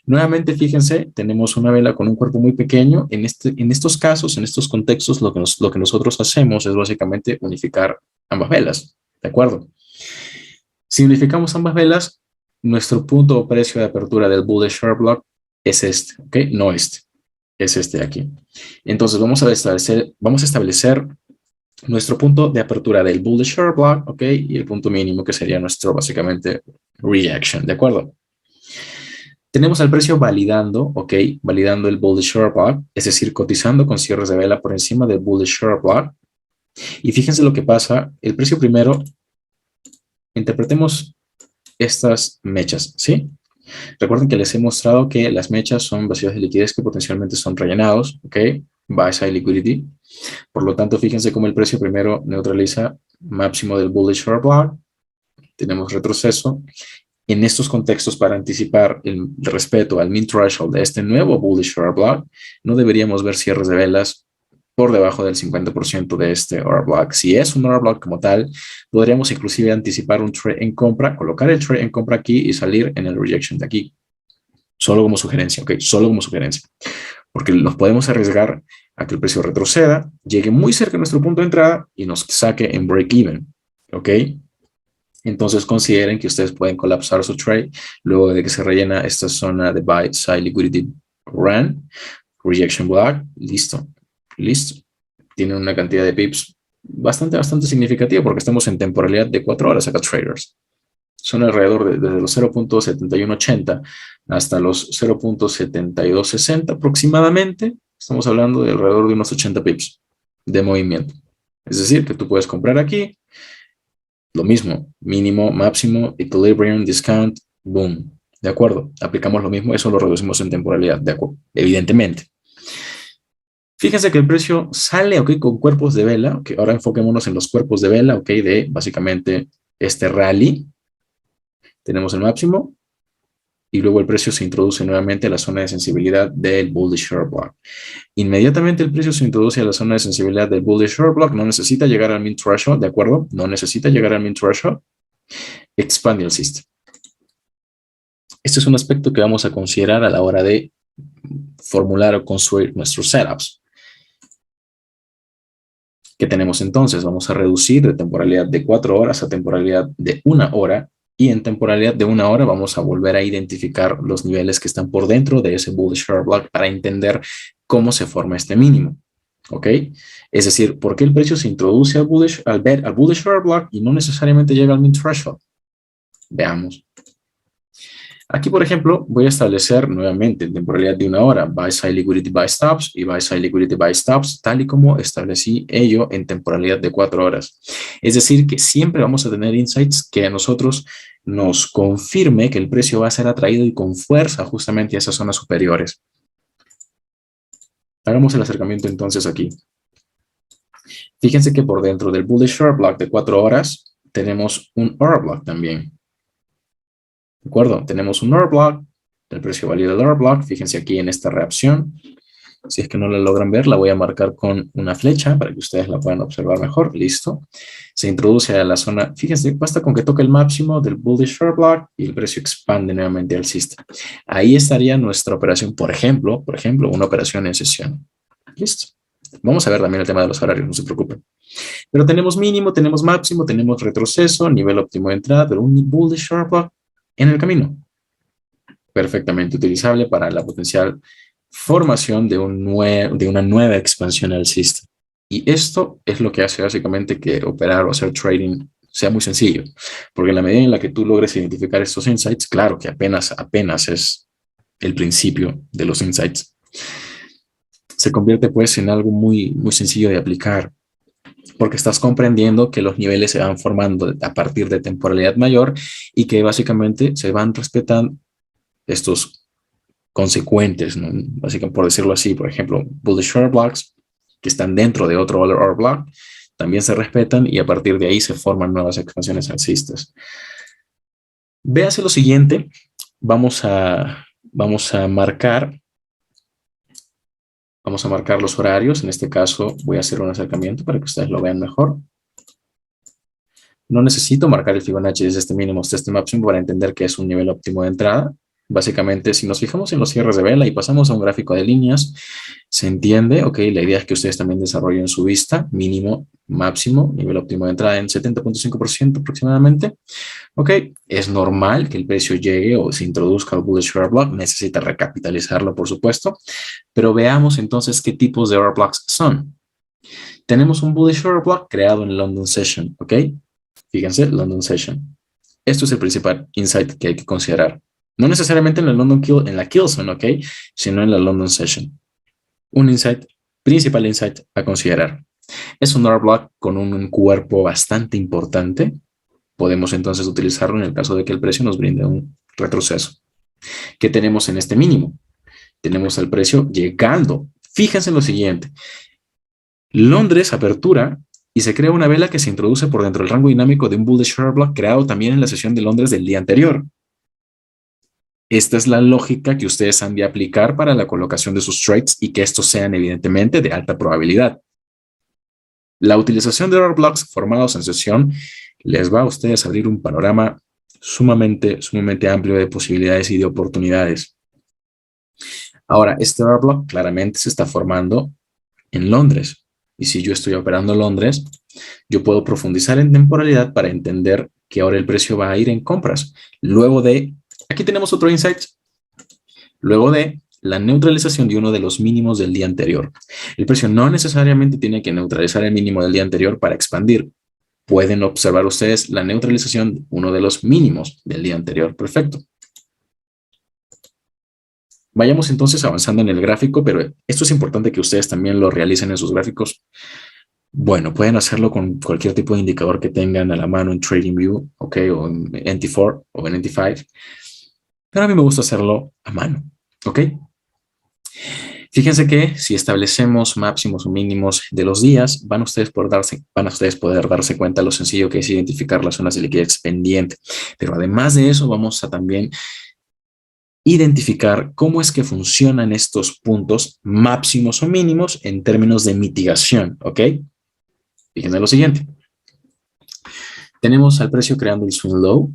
Nuevamente, fíjense, tenemos una vela con un cuerpo muy pequeño. En estos casos, en estos contextos, lo que nosotros hacemos es básicamente unificar ambas velas, ¿de acuerdo? Si unificamos ambas velas, nuestro punto o precio de apertura del bullish order block es este, ¿ok? No este, es este de aquí. Entonces vamos a establecer nuestro punto de apertura del bullish order block, ¿ok? Y el punto mínimo que sería nuestro, básicamente, reaction, ¿de acuerdo? Tenemos al precio validando, ¿ok? Validando el bullish order block, es decir, cotizando con cierres de vela por encima del bullish order block. Y fíjense lo que pasa, el precio primero, interpretemos estas mechas, ¿sí? Recuerden que les he mostrado que las mechas son vacíos de liquidez que potencialmente son rellenados, ¿ok? Buy side liquidity. Por lo tanto, fíjense cómo el precio primero neutraliza máximo del bullish order block. Tenemos retroceso. En estos contextos, para anticipar el respeto al mean threshold de este nuevo bullish order block, no deberíamos ver cierres de velas por debajo del 50% de este order block. Si es un order block como tal, podríamos inclusive anticipar un trade en compra, colocar el trade en compra aquí y salir en el rejection de aquí. Solo como sugerencia, ¿ok? Solo como sugerencia. Porque nos podemos arriesgar a que el precio retroceda, llegue muy cerca de nuestro punto de entrada y nos saque en break-even, ¿ok? Entonces consideren que ustedes pueden colapsar su trade luego de que se rellena esta zona de buy side liquidity run, rejection block, listo, listo. Tienen una cantidad de pips bastante significativa porque estamos en temporalidad de 4 horas acá, traders. Son alrededor de desde los 0.7180 hasta los 0.7260 aproximadamente. Estamos hablando de alrededor de unos 80 pips de movimiento. Es decir, que tú puedes comprar aquí, lo mismo, mínimo, máximo, equilibrium, discount, boom. ¿De acuerdo? Aplicamos lo mismo, eso lo reducimos en temporalidad, ¿de acuerdo? Evidentemente. Fíjense que el precio sale, ¿ok? Con cuerpos de vela, ¿ok? Ahora enfoquémonos en los cuerpos de vela, ¿ok? De básicamente este rally. Tenemos el máximo y luego el precio se introduce nuevamente a la zona de sensibilidad del bullish order block. Inmediatamente el precio se introduce a la zona de sensibilidad del bullish order block, no necesita llegar al mean threshold, ¿de acuerdo? No necesita llegar al mean threshold. Expande el system. Este es un aspecto que vamos a considerar a la hora de formular o construir nuestros setups. ¿Qué tenemos entonces? Vamos a reducir de temporalidad de 4 horas a temporalidad de 1 hora. Y en temporalidad de 1 hora vamos a volver a identificar los niveles que están por dentro de ese bullish order block para entender cómo se forma este mínimo. ¿Ok? Es decir, ¿por qué el precio se introduce al bullish order block y no necesariamente llega al mean threshold? Veamos. Aquí, por ejemplo, voy a establecer nuevamente en temporalidad de 1 hora buy side liquidity buy stops y buy side liquidity buy stops, tal y como establecí ello en temporalidad de 4 horas. Es decir, que siempre vamos a tener insights que a nosotros nos confirme que el precio va a ser atraído y con fuerza justamente a esas zonas superiores. Hagamos el acercamiento entonces aquí. Fíjense que por dentro del bullish order block de 4 horas tenemos un order block también. ¿De acuerdo? Tenemos un order block, el precio válido del order block. Fíjense aquí en esta reacción. Si es que no la logran ver, la voy a marcar con una flecha para que ustedes la puedan observar mejor. Listo. Se introduce a la zona. Fíjense, basta con que toque el máximo del bullish order block y el precio expande nuevamente al sistema. Ahí estaría nuestra operación, por ejemplo, una operación en sesión. Listo. Vamos a ver también el tema de los horarios, no se preocupen. Pero tenemos mínimo, tenemos máximo, tenemos retroceso, nivel óptimo de entrada, pero un bullish order block en el camino. Perfectamente utilizable para la potencial formación de una nueva expansión al sistema. Y esto es lo que hace básicamente que operar o hacer trading sea muy sencillo. Porque en la medida en la que tú logres identificar estos insights, claro que apenas es el principio de los insights, se convierte pues en algo muy sencillo de aplicar. Porque estás comprendiendo que los niveles se van formando a partir de temporalidad mayor y que básicamente se van respetando estos consecuentes, ¿no? Básicamente, por decirlo así, por ejemplo, bullish order blocks que están dentro de otro order block también se respetan y a partir de ahí se forman nuevas expansiones alcistas. Véase lo siguiente, vamos a marcar los horarios. En este caso voy a hacer un acercamiento para que ustedes lo vean mejor. No necesito marcar el Fibonacci desde este mínimo hasta este máximo para entender que es un nivel óptimo de entrada. Básicamente, si nos fijamos en los cierres de vela y pasamos a un gráfico de líneas, se entiende, ok, la idea es que ustedes también desarrollen su vista, mínimo, máximo, nivel óptimo de entrada en 70.5% aproximadamente. Ok, es normal que el precio llegue o se introduzca al bullish order block, necesita recapitalizarlo, por supuesto, pero veamos entonces qué tipos de order blocks son. Tenemos un bullish order block creado en London Session, ok. Fíjense, London Session. Esto es el principal insight que hay que considerar. No necesariamente en la Kill Zone, ¿ok? Sino en la London Session. Un insight, principal insight a considerar. Es un order block con un cuerpo bastante importante. Podemos entonces utilizarlo en el caso de que el precio nos brinde un retroceso. ¿Qué tenemos en este mínimo? Tenemos al precio llegando. Fíjense en lo siguiente. Londres, apertura, y se crea una vela que se introduce por dentro del rango dinámico de un bullish order block creado también en la sesión de Londres del día anterior. Esta es la lógica que ustedes han de aplicar para la colocación de sus trades y que estos sean evidentemente de alta probabilidad. La utilización de order blocks formados en sesión les va a ustedes abrir un panorama sumamente amplio de posibilidades y de oportunidades. Ahora, este order block claramente se está formando en Londres. Y si yo estoy operando en Londres, yo puedo profundizar en temporalidad para entender que ahora el precio va a ir en compras. Luego de, aquí tenemos otro insight, luego de la neutralización de uno de los mínimos del día anterior. El precio no necesariamente tiene que neutralizar el mínimo del día anterior para expandir. Pueden observar ustedes la neutralización de uno de los mínimos del día anterior. Perfecto. Vayamos entonces avanzando en el gráfico, pero esto es importante que ustedes también lo realicen en sus gráficos. Bueno, pueden hacerlo con cualquier tipo de indicador que tengan a la mano en TradingView, ok, o en NT4 o en NT5, pero a mí me gusta hacerlo a mano, ok. Fíjense que si establecemos máximos o mínimos de los días, van a ustedes poder darse cuenta de lo sencillo que es identificar las zonas de liquidez pendiente. Pero además de eso, vamos a también identificar cómo es que funcionan estos puntos máximos o mínimos en términos de mitigación, ¿ok? Fíjense lo siguiente. Tenemos al precio creando el swing low,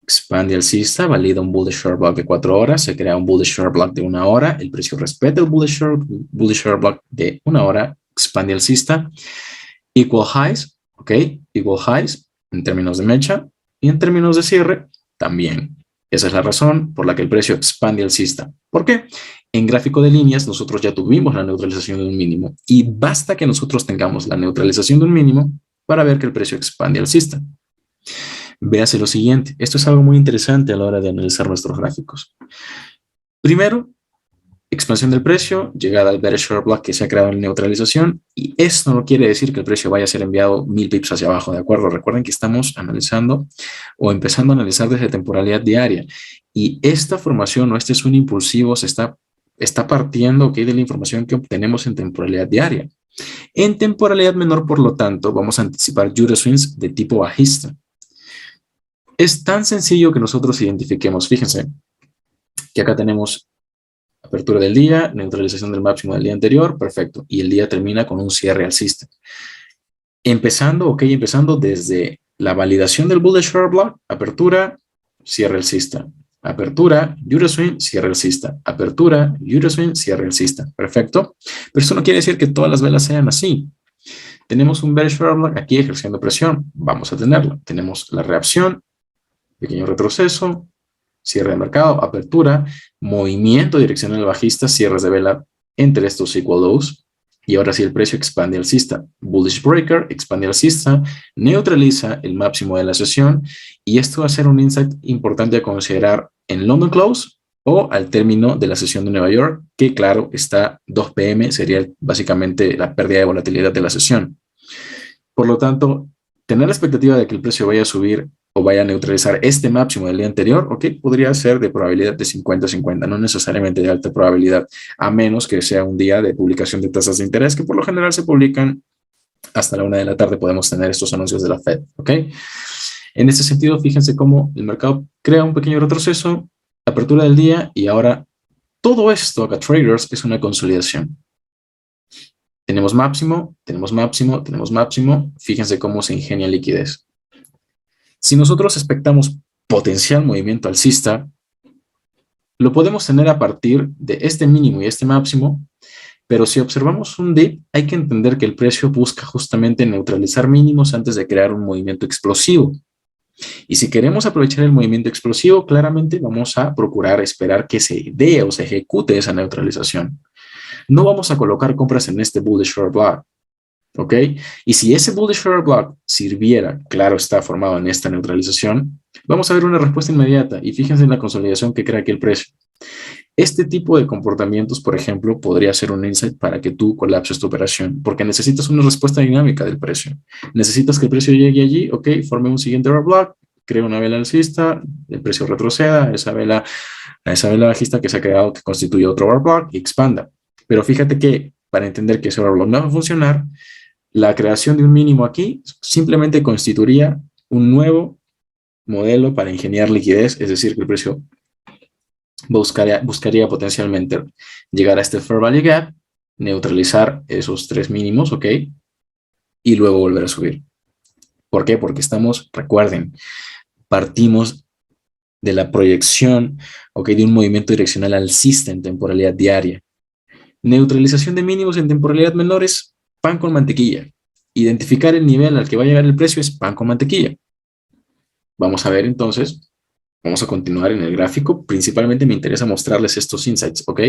expande alcista, valida un bullish order block de 4 horas, se crea un bullish order block de 1 hora, el precio respeta el bullish order block de 1 hora, expande alcista, equal highs, ¿ok? Equal highs en términos de mecha y en términos de cierre también. Esa es la razón por la que el precio expande alcista. ¿Por qué? En gráfico de líneas nosotros ya tuvimos la neutralización de un mínimo y basta que nosotros tengamos la neutralización de un mínimo para ver que el precio expande alcista. Véase lo siguiente. Esto es algo muy interesante a la hora de analizar nuestros gráficos. Primero, expansión del precio, llegada al bearish order block que se ha creado en neutralización, y esto no quiere decir que el precio vaya a ser enviado 1000 pips hacia abajo, ¿de acuerdo? Recuerden que estamos analizando o empezando a analizar desde temporalidad diaria, y esta formación o este swing impulsivo se está partiendo, ¿okay?, de la información que obtenemos en temporalidad diaria. En temporalidad menor, por lo tanto, vamos a anticipar Euro swings de tipo bajista. Es tan sencillo que nosotros identifiquemos, fíjense, que acá tenemos apertura del día, neutralización del máximo del día anterior, perfecto. Y el día termina con un cierre alcista. Empezando desde la validación del bullish order block, apertura, cierre alcista. Apertura, Euro swing, cierre alcista. Apertura, Euro swing, cierre alcista. Perfecto. Pero eso no quiere decir que todas las velas sean así. Tenemos un bearish order block aquí ejerciendo presión. Vamos a tenerlo. Tenemos la reacción, pequeño retroceso, cierre de mercado, apertura, movimiento direccional bajista, cierres de vela entre estos equal lows, y ahora sí el precio expande alcista. Bullish breaker, expande alcista, neutraliza el máximo de la sesión, y esto va a ser un insight importante a considerar en London Close o al término de la sesión de Nueva York, que claro, está 2 p.m., sería básicamente la pérdida de volatilidad de la sesión. Por lo tanto, tener la expectativa de que el precio vaya a subir o vaya a neutralizar este máximo del día anterior, ok, podría ser de probabilidad de 50-50, no necesariamente de alta probabilidad, a menos que sea un día de publicación de tasas de interés, que por lo general se publican hasta la 1 de la tarde, podemos tener estos anuncios de la Fed, ok. En este sentido, fíjense cómo el mercado crea un pequeño retroceso, apertura del día, y ahora todo esto acá, traders, es una consolidación. Tenemos máximo, tenemos máximo, tenemos máximo. Fíjense cómo se ingenia liquidez. Si nosotros expectamos potencial movimiento alcista, lo podemos tener a partir de este mínimo y este máximo, pero si observamos un dip, hay que entender que el precio busca justamente neutralizar mínimos antes de crear un movimiento explosivo. Y si queremos aprovechar el movimiento explosivo, claramente vamos a procurar esperar que se dé o se ejecute esa neutralización. No vamos a colocar compras en este bullish order block, ¿ok? Y si ese bullish order block sirviera, claro está, formado en esta neutralización, vamos a ver una respuesta inmediata. Y fíjense en la consolidación que crea aquí el precio. Este tipo de comportamientos, por ejemplo, podría ser un insight para que tú colapses tu operación, porque necesitas una respuesta dinámica del precio. Necesitas que el precio llegue allí, ok, forme un siguiente order block, cree una vela alcista, el precio retroceda a esa vela bajista que se ha creado, que constituye otro order block y expanda. Pero fíjate que para entender que ese order block no va a funcionar, la creación de un mínimo aquí simplemente constituiría un nuevo modelo para ingeniar liquidez, es decir, que el precio buscaría potencialmente llegar a este Fair Value Gap, neutralizar esos 3 mínimos, ¿ok? Y luego volver a subir. ¿Por qué? Porque recuerden, partimos de la proyección, ¿ok? De un movimiento direccional alcista en temporalidad diaria. Neutralización de mínimos en temporalidad menores, pan con mantequilla. Identificar el nivel al que va a llegar el precio es pan con mantequilla. Vamos a ver entonces, vamos a continuar en el gráfico. Principalmente me interesa mostrarles estos insights, ¿ok?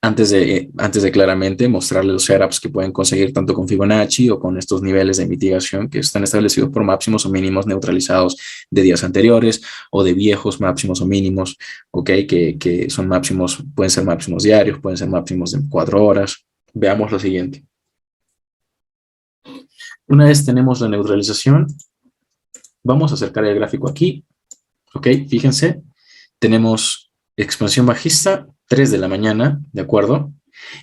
Antes de claramente mostrarles los setups que pueden conseguir tanto con Fibonacci o con estos niveles de mitigación que están establecidos por máximos o mínimos neutralizados de días anteriores o de viejos máximos o mínimos, ¿ok? Que son máximos, pueden ser máximos diarios, pueden ser máximos de 4 horas. Veamos lo siguiente. Una vez tenemos la neutralización, vamos a acercar el gráfico aquí, ¿ok? Fíjense, tenemos expansión bajista, 3 de la mañana, ¿de acuerdo?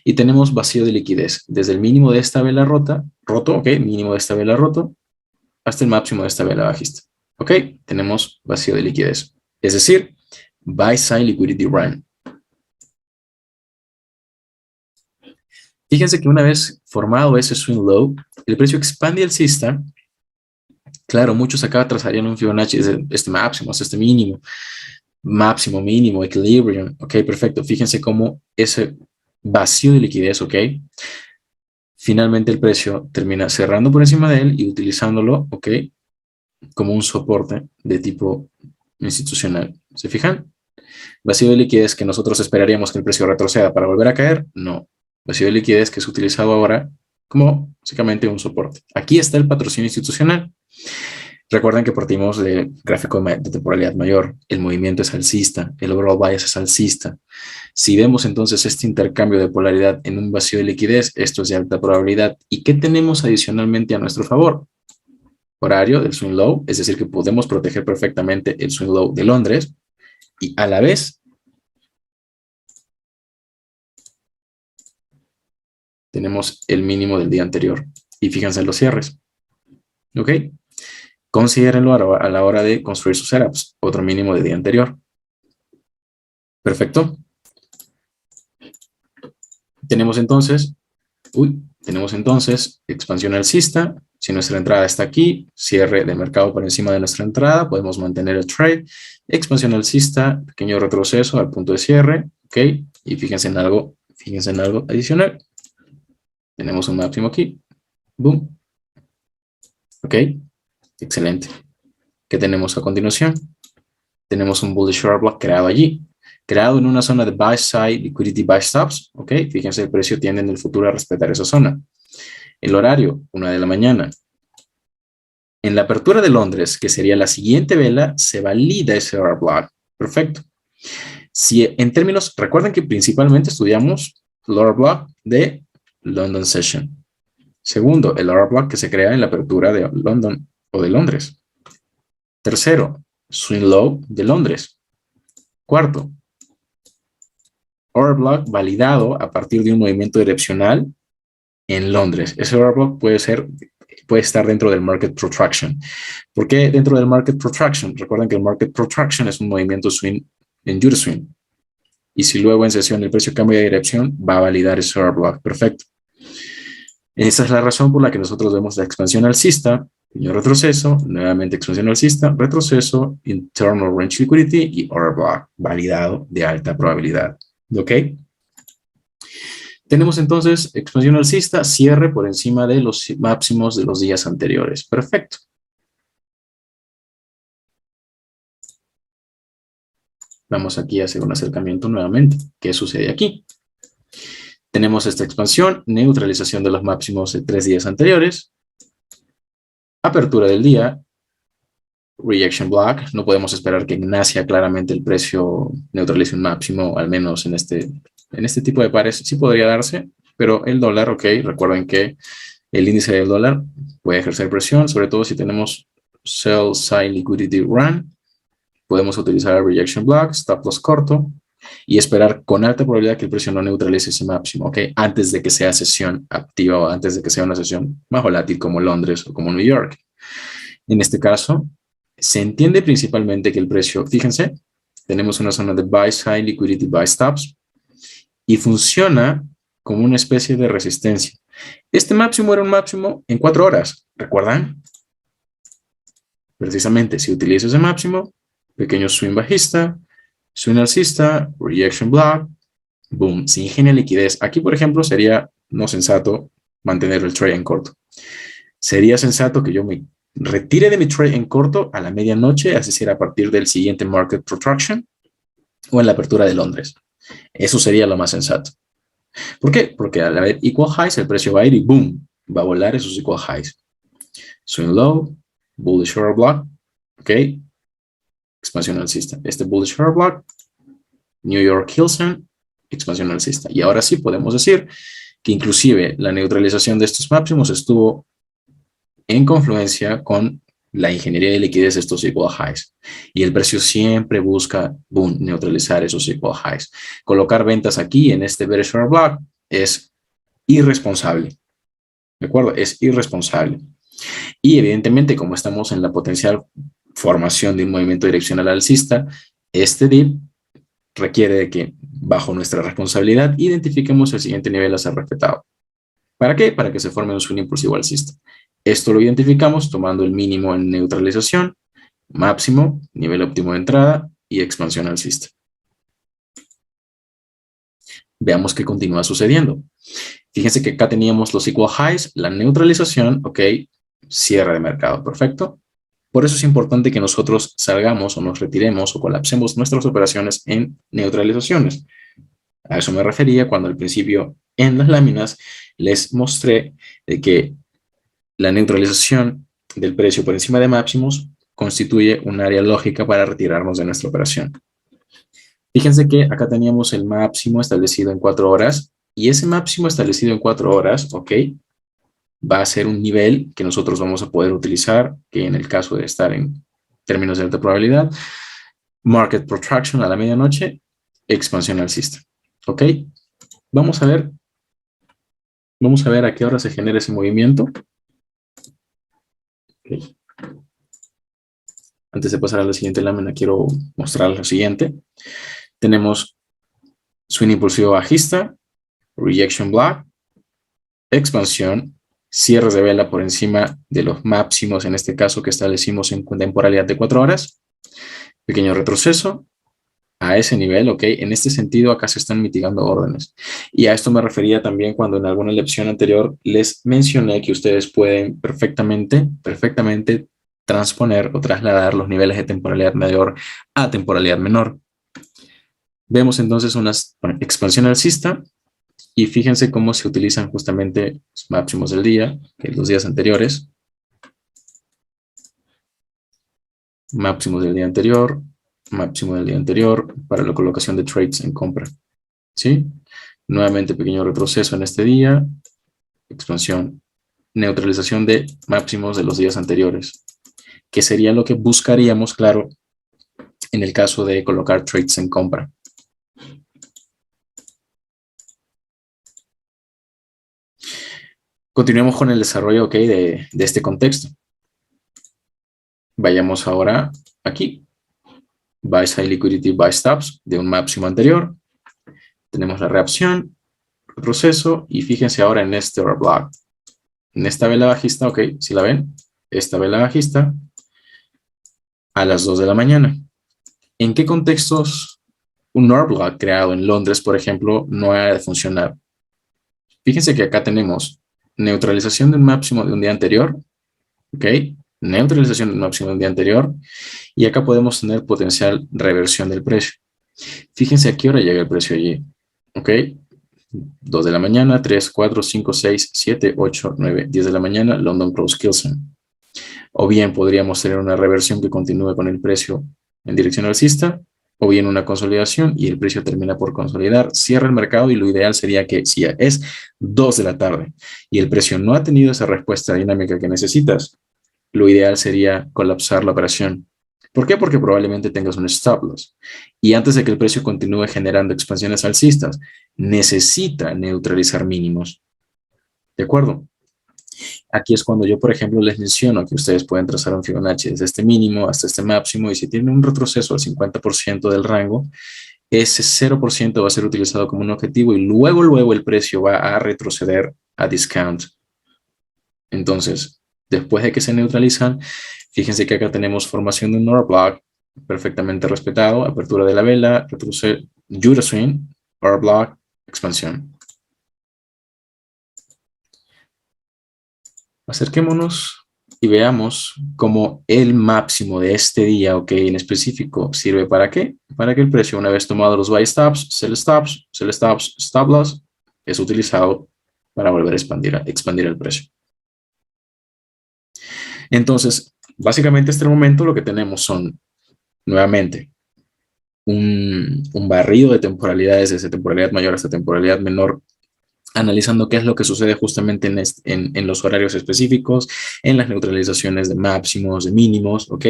Y tenemos vacío de liquidez, desde el mínimo de esta vela roto, ¿ok? Mínimo de esta vela roto, hasta el máximo de esta vela bajista, ¿ok? Tenemos vacío de liquidez, es decir, buy side liquidity run. Fíjense que una vez formado ese swing low, el precio expande alcista. Claro, muchos acá trazarían un Fibonacci desde este máximo hasta este mínimo. Máximo, mínimo, equilibrium. Ok, perfecto. Fíjense cómo ese vacío de liquidez, ok, finalmente el precio termina cerrando por encima de él y utilizándolo, ok, como un soporte de tipo institucional. ¿Se fijan? Vacío de liquidez que nosotros esperaríamos que el precio retroceda para volver a caer. No. Vacío de liquidez que es utilizado ahora como básicamente un soporte. Aquí está el patrocinio institucional. Recuerden que partimos del gráfico de temporalidad mayor. El movimiento es alcista, el overall bias es alcista. Si vemos entonces este intercambio de polaridad en un vacío de liquidez, esto es de alta probabilidad. ¿Y qué tenemos adicionalmente a nuestro favor? Horario del swing low, es decir, que podemos proteger perfectamente el swing low de Londres y a la vez tenemos el mínimo del día anterior. Y fíjense en los cierres. ¿Ok? Considérenlo a la hora de construir sus setups. Otro mínimo del día anterior. Perfecto. Tenemos entonces expansión alcista. Si nuestra entrada está aquí, cierre de mercado por encima de nuestra entrada, podemos mantener el trade. Expansión alcista, pequeño retroceso al punto de cierre. ¿Ok? Y fíjense en algo adicional. Tenemos un máximo aquí. Boom. ¿Ok? Excelente. ¿Qué tenemos a continuación? Tenemos un bullish order block creado allí, creado en una zona de buy side liquidity buy stops, ¿ok? Fíjense, el precio tiende en el futuro a respetar esa zona. El horario, 1 de la mañana. En la apertura de Londres, que sería la siguiente vela, se valida ese order block. Perfecto. Si en términos, recuerden que principalmente estudiamos el order block de London Session. Segundo, el order block que se crea en la apertura de London o de Londres. Tercero, swing low de Londres. Cuarto, order block validado a partir de un movimiento direccional en Londres. Ese order block puede estar dentro del market protraction. ¿Por qué dentro del market protraction? Recuerden que el market protraction es un movimiento swing en Euro swing. Y si luego en sesión el precio cambia de dirección, va a validar ese order block. Perfecto. Esa es la razón por la que nosotros vemos la expansión alcista, pequeño retroceso, nuevamente expansión alcista, retroceso, internal range liquidity y order block validado de alta probabilidad. ¿Ok? Tenemos entonces expansión alcista, cierre por encima de los máximos de los días anteriores. Perfecto. Vamos aquí a hacer un acercamiento nuevamente. ¿Qué sucede aquí? Tenemos esta expansión, neutralización de los máximos de 3 días anteriores, apertura del día, rejection block. No podemos esperar que en Asia claramente el precio neutralice un máximo, al menos en este tipo de pares sí podría darse, pero el dólar, ok, recuerden que el índice del dólar puede ejercer presión, sobre todo si tenemos sell side liquidity run. Podemos utilizar el rejection block, stop loss corto, y esperar con alta probabilidad que el precio no neutralice ese máximo, ¿ok? Antes de que sea sesión activa o antes de que sea una sesión más volátil como Londres o como New York. En este caso, se entiende principalmente que el precio, fíjense, tenemos una zona de buy side liquidity buy stops y funciona como una especie de resistencia. Este máximo era un máximo en 4 horas, ¿recuerdan? Precisamente, si utilizo ese máximo, pequeño swing bajista, swing alcista, rejection block, boom, se ingenia liquidez. Aquí, por ejemplo, sería no sensato mantener el trade en corto. Sería sensato que yo me retire de mi trade en corto a la medianoche, así será a partir del siguiente market protraction o en la apertura de Londres. Eso sería lo más sensato. ¿Por qué? Porque al haber equal highs, el precio va a ir y boom, va a volar esos equal highs. Swing low, bullish order block, ok, expansión alcista. Este bullish order block, New York Hilson, expansión alcista. Y ahora sí podemos decir que inclusive la neutralización de estos máximos estuvo en confluencia con la ingeniería de liquidez de estos equal highs. Y el precio siempre busca, boom, neutralizar esos equal highs. Colocar ventas aquí en este bearish order block es irresponsable. ¿De acuerdo? Es irresponsable. Y evidentemente, como estamos en la potencial formación de un movimiento direccional alcista, este dip requiere de que, bajo nuestra responsabilidad, identifiquemos el siguiente nivel a ser respetado. ¿Para qué? Para que se forme un swing impulsivo alcista. Esto lo identificamos tomando el mínimo en neutralización, máximo, nivel óptimo de entrada y expansión alcista. Veamos qué continúa sucediendo. Fíjense que acá teníamos los equal highs, la neutralización, ok, cierre de mercado, perfecto. Por eso es importante que nosotros salgamos o nos retiremos o colapsemos nuestras operaciones en neutralizaciones. A eso me refería cuando al principio en las láminas les mostré de que la neutralización del precio por encima de máximos constituye un área lógica para retirarnos de nuestra operación. Fíjense que acá teníamos el máximo establecido en 4 horas y ese máximo establecido en 4 horas, ok, va a ser un nivel que nosotros vamos a poder utilizar, que en el caso de estar en términos de alta probabilidad, market protraction a la medianoche, expansión alcista. ¿Ok? Vamos a ver a qué hora se genera ese movimiento. Okay. Antes de pasar a la siguiente lámina, quiero mostrar lo siguiente. Tenemos swing impulsivo bajista, rejection block, expansión, cierres de vela por encima de los máximos, en este caso que establecimos en temporalidad de 4 horas, pequeño retroceso a ese nivel, ok. En este sentido, acá se están mitigando órdenes. Y a esto me refería también cuando en alguna lección anterior les mencioné que ustedes pueden perfectamente transponer o trasladar los niveles de temporalidad mayor a temporalidad menor. Vemos entonces una expansión alcista y fíjense cómo se utilizan justamente los máximos del día, que los días anteriores. Máximos del día anterior, máximo del día anterior para la colocación de trades en compra. ¿Sí? Nuevamente pequeño retroceso en este día, expansión, neutralización de máximos de los días anteriores. que sería lo que buscaríamos, claro, en el caso de colocar trades en compra. Continuemos con el desarrollo, ok, de este contexto. Vayamos ahora aquí. Buy side liquidity, buy stops de un máximo anterior. Tenemos la reacción, retroceso, y fíjense ahora en este order block. En esta vela bajista, ok, si la ven, esta vela bajista a las 2 de la mañana. ¿En qué contextos un order block creado en Londres, por ejemplo, no ha de funcionar? Fíjense que acá tenemos neutralización de un máximo de un día anterior, ok, neutralización de un máximo de un día anterior, y acá podemos tener potencial reversión del precio. Fíjense a qué hora llega el precio allí, ok, 2 de la mañana, 3, 4, 5, 6, 7, 8, 9, 10 de la mañana, London Close Kilson. O bien podríamos tener una reversión que continúe con el precio en dirección alcista, o bien una consolidación y el precio termina por consolidar, cierra el mercado, y lo ideal sería que si es 2 de la tarde y el precio no ha tenido esa respuesta dinámica que necesitas, lo ideal sería colapsar la operación. ¿Por qué? Porque probablemente tengas un stop loss. Y antes de que el precio continúe generando expansiones alcistas, necesita neutralizar mínimos. ¿De acuerdo? Aquí es cuando yo, por ejemplo, les menciono que ustedes pueden trazar un Fibonacci desde este mínimo hasta este máximo, y si tienen un retroceso al 50% del rango, ese 0% va a ser utilizado como un objetivo y luego el precio va a retroceder a discount. Entonces, después de que se neutralizan, fíjense que acá tenemos formación de un order block perfectamente respetado, apertura de la vela, retroceso, Judo swing, order block, expansión. Acerquémonos y veamos cómo el máximo de este día, ok, en específico, sirve para qué. Para que el precio, una vez tomado los buy stops, sell stops, stop loss, es utilizado para volver a expandir el precio. Entonces, básicamente hasta el momento lo que tenemos son, nuevamente, un barrido de temporalidades, desde temporalidad mayor hasta temporalidad menor, analizando qué es lo que sucede justamente en los horarios específicos, en las neutralizaciones de máximos, de mínimos, ¿ok?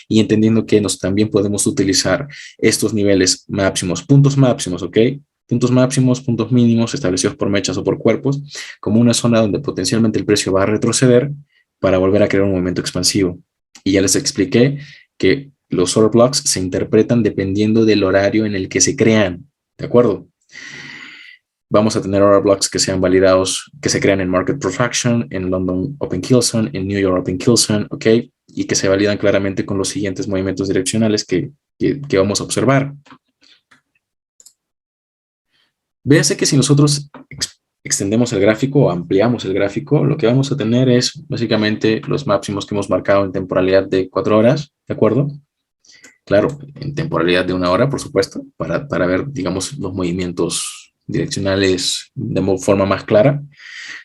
Y entendiendo que también podemos utilizar estos niveles máximos, ¿ok? Puntos máximos, puntos mínimos establecidos por mechas o por cuerpos, como una zona donde potencialmente el precio va a retroceder para volver a crear un movimiento expansivo. Y ya les expliqué que los order blocks se interpretan dependiendo del horario en el que se crean, ¿de acuerdo? Vamos a tener order blocks que sean validados, que se crean en Market Protraction, en London Open Kilson, en New York Open Kilson, ¿ok? Y que se validan claramente con los siguientes movimientos direccionales que vamos a observar. Véase que si nosotros extendemos el gráfico o ampliamos el gráfico, lo que vamos a tener es básicamente los máximos que hemos marcado en temporalidad de 4 horas, ¿de acuerdo? Claro, en temporalidad de 1 hora, por supuesto, para ver, digamos, los movimientos direccionales de forma más clara.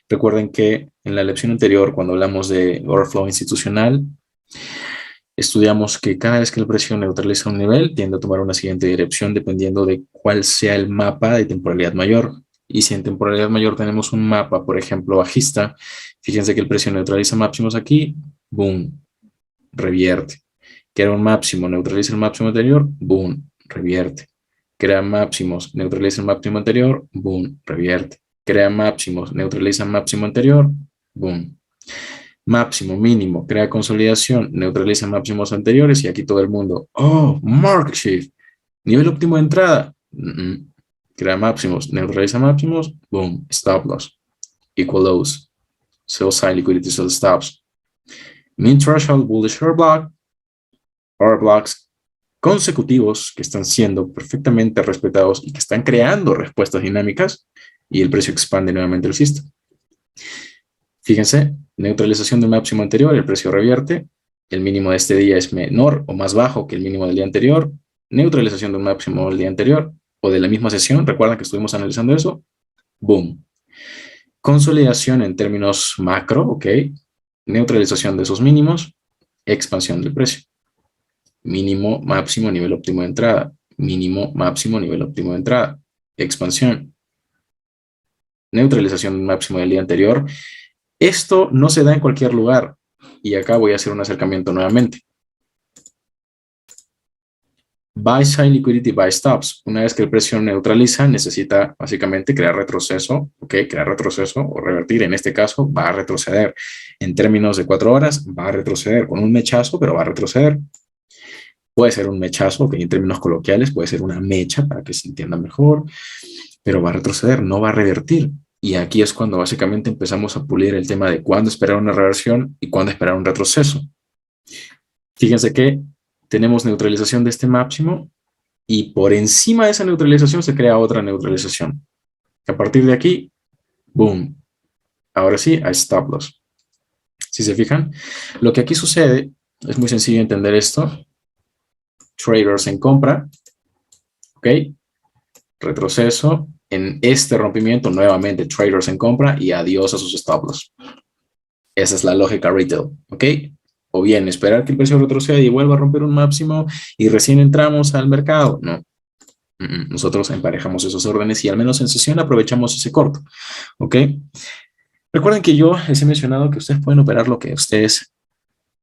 Recuerden que en la lección anterior, cuando hablamos de order flow institucional, estudiamos que cada vez que el precio neutraliza un nivel, tiende a tomar una siguiente dirección dependiendo de cuál sea el mapa de temporalidad mayor. Y si en temporalidad mayor tenemos un mapa, por ejemplo, bajista, fíjense que el precio neutraliza máximos aquí, boom, revierte. Crea un máximo, neutraliza el máximo anterior, boom, revierte. Crea máximos, neutraliza el máximo anterior, boom, revierte. Crea máximos, neutraliza el máximo anterior, boom. Máximo, mínimo, crea consolidación, neutraliza máximos anteriores, y aquí todo el mundo, oh, market shift, nivel óptimo de entrada, crea máximos, neutraliza máximos, boom, stop loss, equal lows, sell side liquidity, sell stops, mean threshold, bullish order block, order blocks consecutivos que están siendo perfectamente respetados y que están creando respuestas dinámicas, y el precio expande nuevamente el alcista. Fíjense, neutralización del máximo anterior, el precio revierte, el mínimo de este día es menor o más bajo que el mínimo del día anterior, neutralización del máximo del día anterior o de la misma sesión, recuerdan que estuvimos analizando eso, boom. Consolidación en términos macro, ok, neutralización de esos mínimos, expansión del precio. Mínimo, máximo, nivel óptimo de entrada, mínimo, máximo, nivel óptimo de entrada, expansión. Neutralización del máximo del día anterior. Esto no se da en cualquier lugar. Y acá voy a hacer un acercamiento nuevamente. Buy side liquidity, buy stops. Una vez que el precio neutraliza, necesita básicamente crear retroceso, ¿ok? Crear retroceso o revertir. En este caso, va a retroceder. En términos de 4 horas, va a retroceder con un mechazo, pero va a retroceder. Puede ser un mechazo, que en términos coloquiales puede ser una mecha para que se entienda mejor, pero va a retroceder, no va a revertir. Y aquí es cuando básicamente empezamos a pulir el tema de cuándo esperar una reversión y cuándo esperar un retroceso. Fíjense que tenemos neutralización de este máximo y por encima de esa neutralización se crea otra neutralización. A partir de aquí, boom. Ahora sí, a stop loss. Si se fijan, lo que aquí sucede, es muy sencillo entender esto. Traders en compra, ¿ok? Retroceso. En este rompimiento, nuevamente traders en compra y adiós a sus stop loss. Esa es la lógica retail, ¿ok? O bien esperar que el precio retroceda y vuelva a romper un máximo y recién entramos al mercado. No. Nosotros emparejamos esos órdenes y al menos en sesión aprovechamos ese corto, ¿ok? Recuerden que yo les he mencionado que ustedes pueden operar lo que a ustedes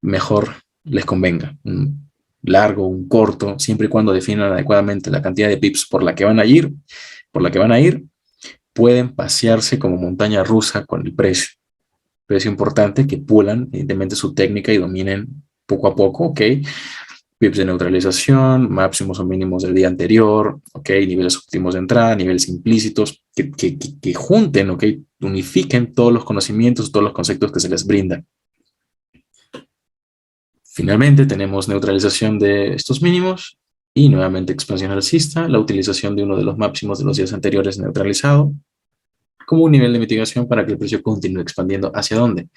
mejor les convenga. Un largo, un corto, siempre y cuando definan adecuadamente la cantidad de pips por la que van a ir, pueden pasearse como montaña rusa con el precio. Precio importante que pulan, evidentemente, su técnica y dominen poco a poco, ¿ok? Pips de neutralización, máximos o mínimos del día anterior, ¿ok? Niveles óptimos de entrada, niveles implícitos, que junten, ¿ok? Unifiquen todos los conocimientos, todos los conceptos que se les brindan. Finalmente, tenemos neutralización de estos mínimos y nuevamente expansión alcista, la utilización de uno de los máximos de los días anteriores neutralizado, como un nivel de mitigación para que el precio continúe expandiendo. ¿Hacia dónde?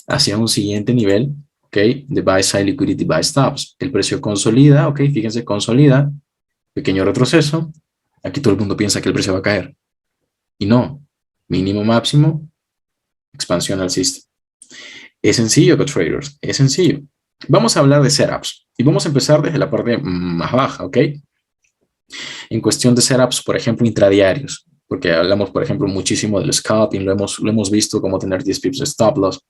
Hacia un siguiente nivel, ¿ok? De buy side liquidity, buy stops. El precio consolida, ¿ok? Fíjense, consolida, pequeño retroceso. Aquí todo el mundo piensa que el precio va a caer. Y no. Mínimo, máximo, expansión alcista. Es sencillo, traders, es sencillo. Vamos a hablar de setups y vamos a empezar desde la parte más baja, ¿ok? En cuestión de setups, por ejemplo, intradiarios, porque hablamos, por ejemplo, muchísimo del scalping, lo hemos visto cómo tener 10 pips de stop loss,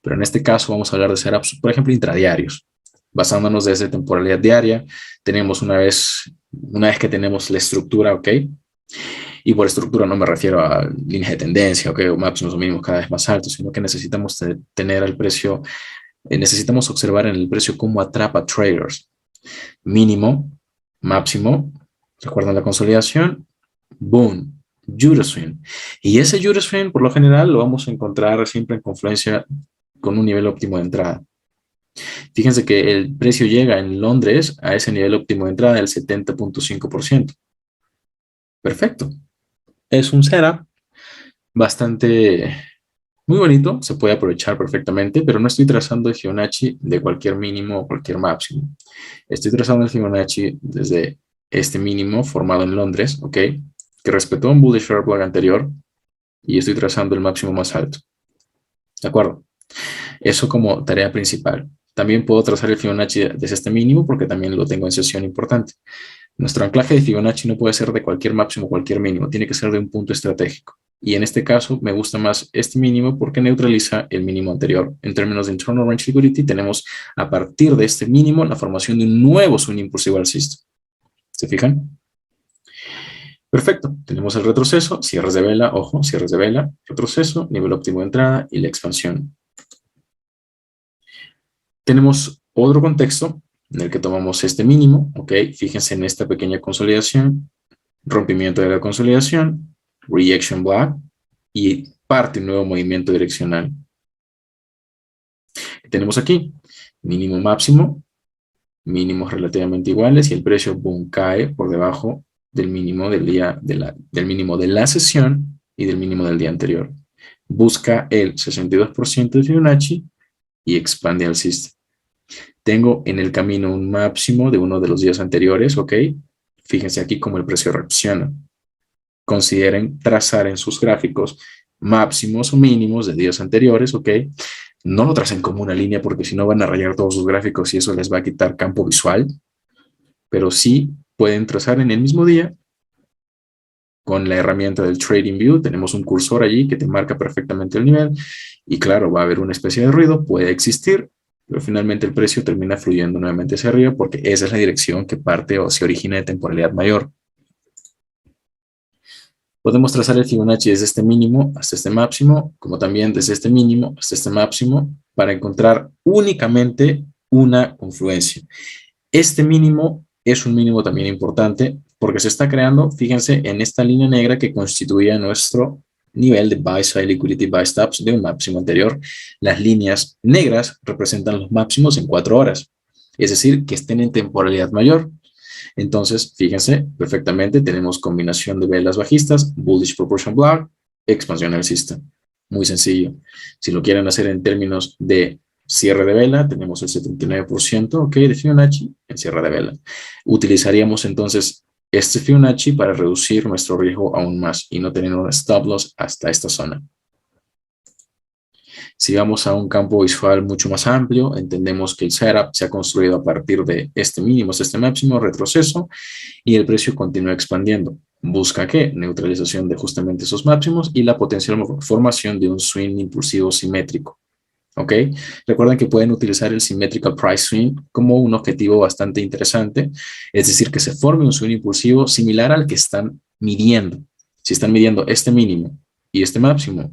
pero en este caso vamos a hablar de setups, por ejemplo, intradiarios. Basándonos desde temporalidad diaria, tenemos una vez que tenemos la estructura, ¿ok? Y por estructura no me refiero a líneas de tendencia, ¿ok? O máximos o mínimos cada vez más altos, sino que necesitamos tener al precio, necesitamos observar en el precio cómo atrapa traders. Mínimo, máximo, ¿recuerdan la consolidación? Boom, Euroswing. Y ese Euroswing, por lo general, lo vamos a encontrar siempre en confluencia con un nivel óptimo de entrada. Fíjense que el precio llega en Londres a ese nivel óptimo de entrada del 70.5%. Perfecto. Es un setup bastante muy bonito, se puede aprovechar perfectamente, pero no estoy trazando el Fibonacci de cualquier mínimo o cualquier máximo. Estoy trazando el Fibonacci desde este mínimo formado en Londres, ¿ok? Que respetó un bullish fair plug anterior y estoy trazando el máximo más alto. ¿De acuerdo? Eso como tarea principal. También puedo trazar el Fibonacci desde este mínimo porque también lo tengo en sesión importante. Nuestro anclaje de Fibonacci no puede ser de cualquier máximo o cualquier mínimo, tiene que ser de un punto estratégico. Y en este caso me gusta más este mínimo porque neutraliza el mínimo anterior. En términos de internal range liquidity tenemos a partir de este mínimo la formación de un nuevo swing impulsivo alcista. ¿Se fijan? Perfecto, tenemos el retroceso, cierres de vela, ojo, cierres de vela, retroceso, nivel óptimo de entrada y la expansión. Tenemos otro contexto en el que tomamos este mínimo, ¿ok? Fíjense en esta pequeña consolidación, rompimiento de la consolidación, rejection block y parte un nuevo movimiento direccional. Tenemos aquí mínimo máximo, mínimos relativamente iguales y el precio boom cae por debajo del mínimo del día del mínimo de la sesión y del mínimo del día anterior. Busca el 62% de Fibonacci y expande alcista. Tengo en el camino un máximo de uno de los días anteriores, ¿ok? Fíjense aquí cómo el precio reacciona. Consideren trazar en sus gráficos máximos o mínimos de días anteriores, ¿ok? No lo tracen como una línea porque si no van a rayar todos sus gráficos y eso les va a quitar campo visual, pero sí pueden trazar en el mismo día con la herramienta del Trading View. Tenemos un cursor allí que te marca perfectamente el nivel y claro, va a haber una especie de ruido, puede existir, pero finalmente el precio termina fluyendo nuevamente hacia arriba porque esa es la dirección que parte o se origina de temporalidad mayor. Podemos trazar el Fibonacci desde este mínimo hasta este máximo, como también desde este mínimo hasta este máximo, para encontrar únicamente una confluencia. Este mínimo es un mínimo también importante porque se está creando, fíjense, en esta línea negra que constituía nuestro nivel de Buy Side Liquidity Buy Stops de un máximo anterior. Las líneas negras representan los máximos en 4 horas, es decir, que estén en temporalidad mayor. Entonces, fíjense, perfectamente tenemos combinación de velas bajistas, Bullish Proportion Block, expansión alcista. Muy sencillo. Si lo quieren hacer en términos de cierre de vela, tenemos el 79%, ok, de Fibonacci en cierre de vela. Utilizaríamos entonces este Fibonacci para reducir nuestro riesgo aún más y no tener un stop loss hasta esta zona. Si vamos a un campo visual mucho más amplio, entendemos que el setup se ha construido a partir de este mínimo, este máximo, retroceso, y el precio continúa expandiendo. ¿Busca qué? Neutralización de justamente esos máximos y la potencial formación de un swing impulsivo simétrico. ¿Ok? Recuerden que pueden utilizar el Symmetrical Price Swing como un objetivo bastante interesante, es decir, que se forme un swing impulsivo similar al que están midiendo. Si están midiendo este mínimo y este máximo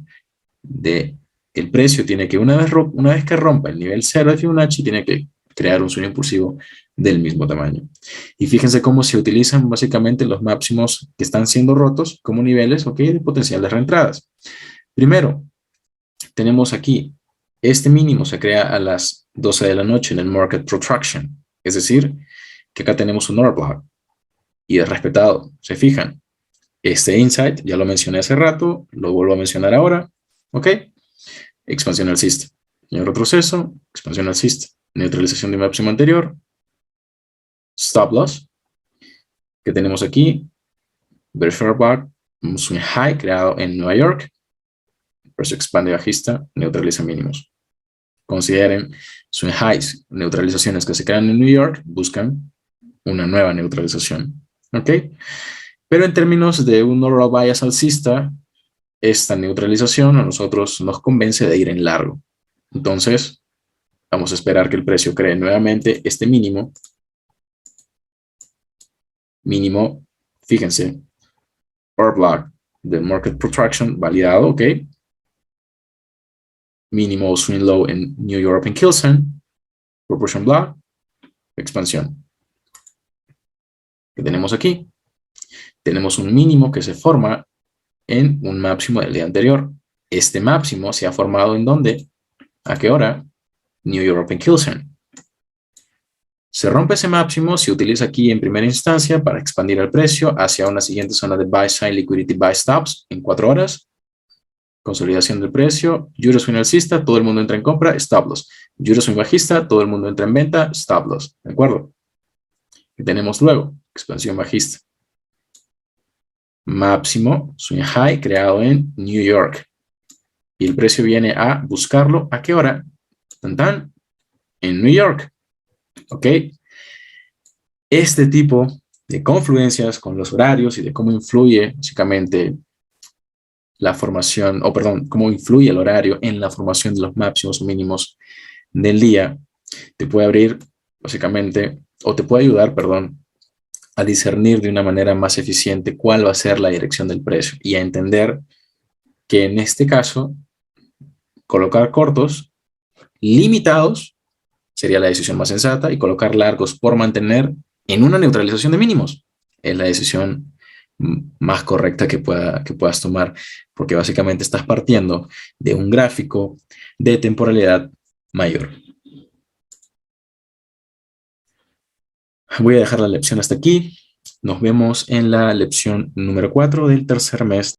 de el precio, tiene que una vez que rompa el nivel 0 de Fibonacci, tiene que crear un sueño impulsivo del mismo tamaño. Y fíjense cómo se utilizan básicamente los máximos que están siendo rotos como niveles, ok, de potenciales reentradas. Primero, tenemos aquí, este mínimo se crea a las 12 de la noche en el Market Protraction, es decir, que acá tenemos un order block y es respetado. Se fijan, este insight ya lo mencioné hace rato, lo vuelvo a mencionar ahora, ok. Expansión alcista. Señor retroceso, expansión alcista. Neutralización de máximo anterior. Stop loss. Que tenemos aquí. Bearish bar. Un swing high creado en Nueva York. El precio expande bajista. Neutraliza mínimos. Consideren swing highs, neutralizaciones que se crean en New York, buscan una nueva neutralización. ¿Ok? Pero en términos de un overall bias alcista, esta neutralización a nosotros nos convence de ir en largo. Entonces, vamos a esperar que el precio cree nuevamente este mínimo. Mínimo, fíjense, order block de Market Protraction validado, ok. Mínimo swing low en New European Kilson, Proportion block, expansión. ¿Qué tenemos aquí? Tenemos un mínimo que se forma en un máximo del día anterior. Este máximo se ha formado ¿en dónde? ¿A qué hora? New European Kilson. Se rompe ese máximo, se utiliza aquí en primera instancia para expandir el precio hacia una siguiente zona de Buy Side Liquidity Buy Stops en 4 horas. Consolidación del precio, Euro swing alcista, todo el mundo entra en compra, stop loss. Euro swing bajista, todo el mundo entra en venta, stop loss. ¿De acuerdo? ¿Qué tenemos luego? Expansión bajista. Máximo swing high creado en New York. Y el precio viene a buscarlo. ¿A qué hora? Tan tan. En New York. ¿Ok? Este tipo de confluencias con los horarios y de cómo influye básicamente la formación, o perdón, cómo influye el horario en la formación de los máximos mínimos del día, te puede abrir básicamente, o te puede ayudar, perdón, a discernir de una manera más eficiente cuál va a ser la dirección del precio y a entender que en este caso, colocar cortos limitados sería la decisión más sensata y colocar largos por mantener en una neutralización de mínimos es la decisión más correcta que puedas tomar, porque básicamente estás partiendo de un gráfico de temporalidad mayor. Voy a dejar la lección hasta aquí. Nos vemos en la lección número 4 del tercer mes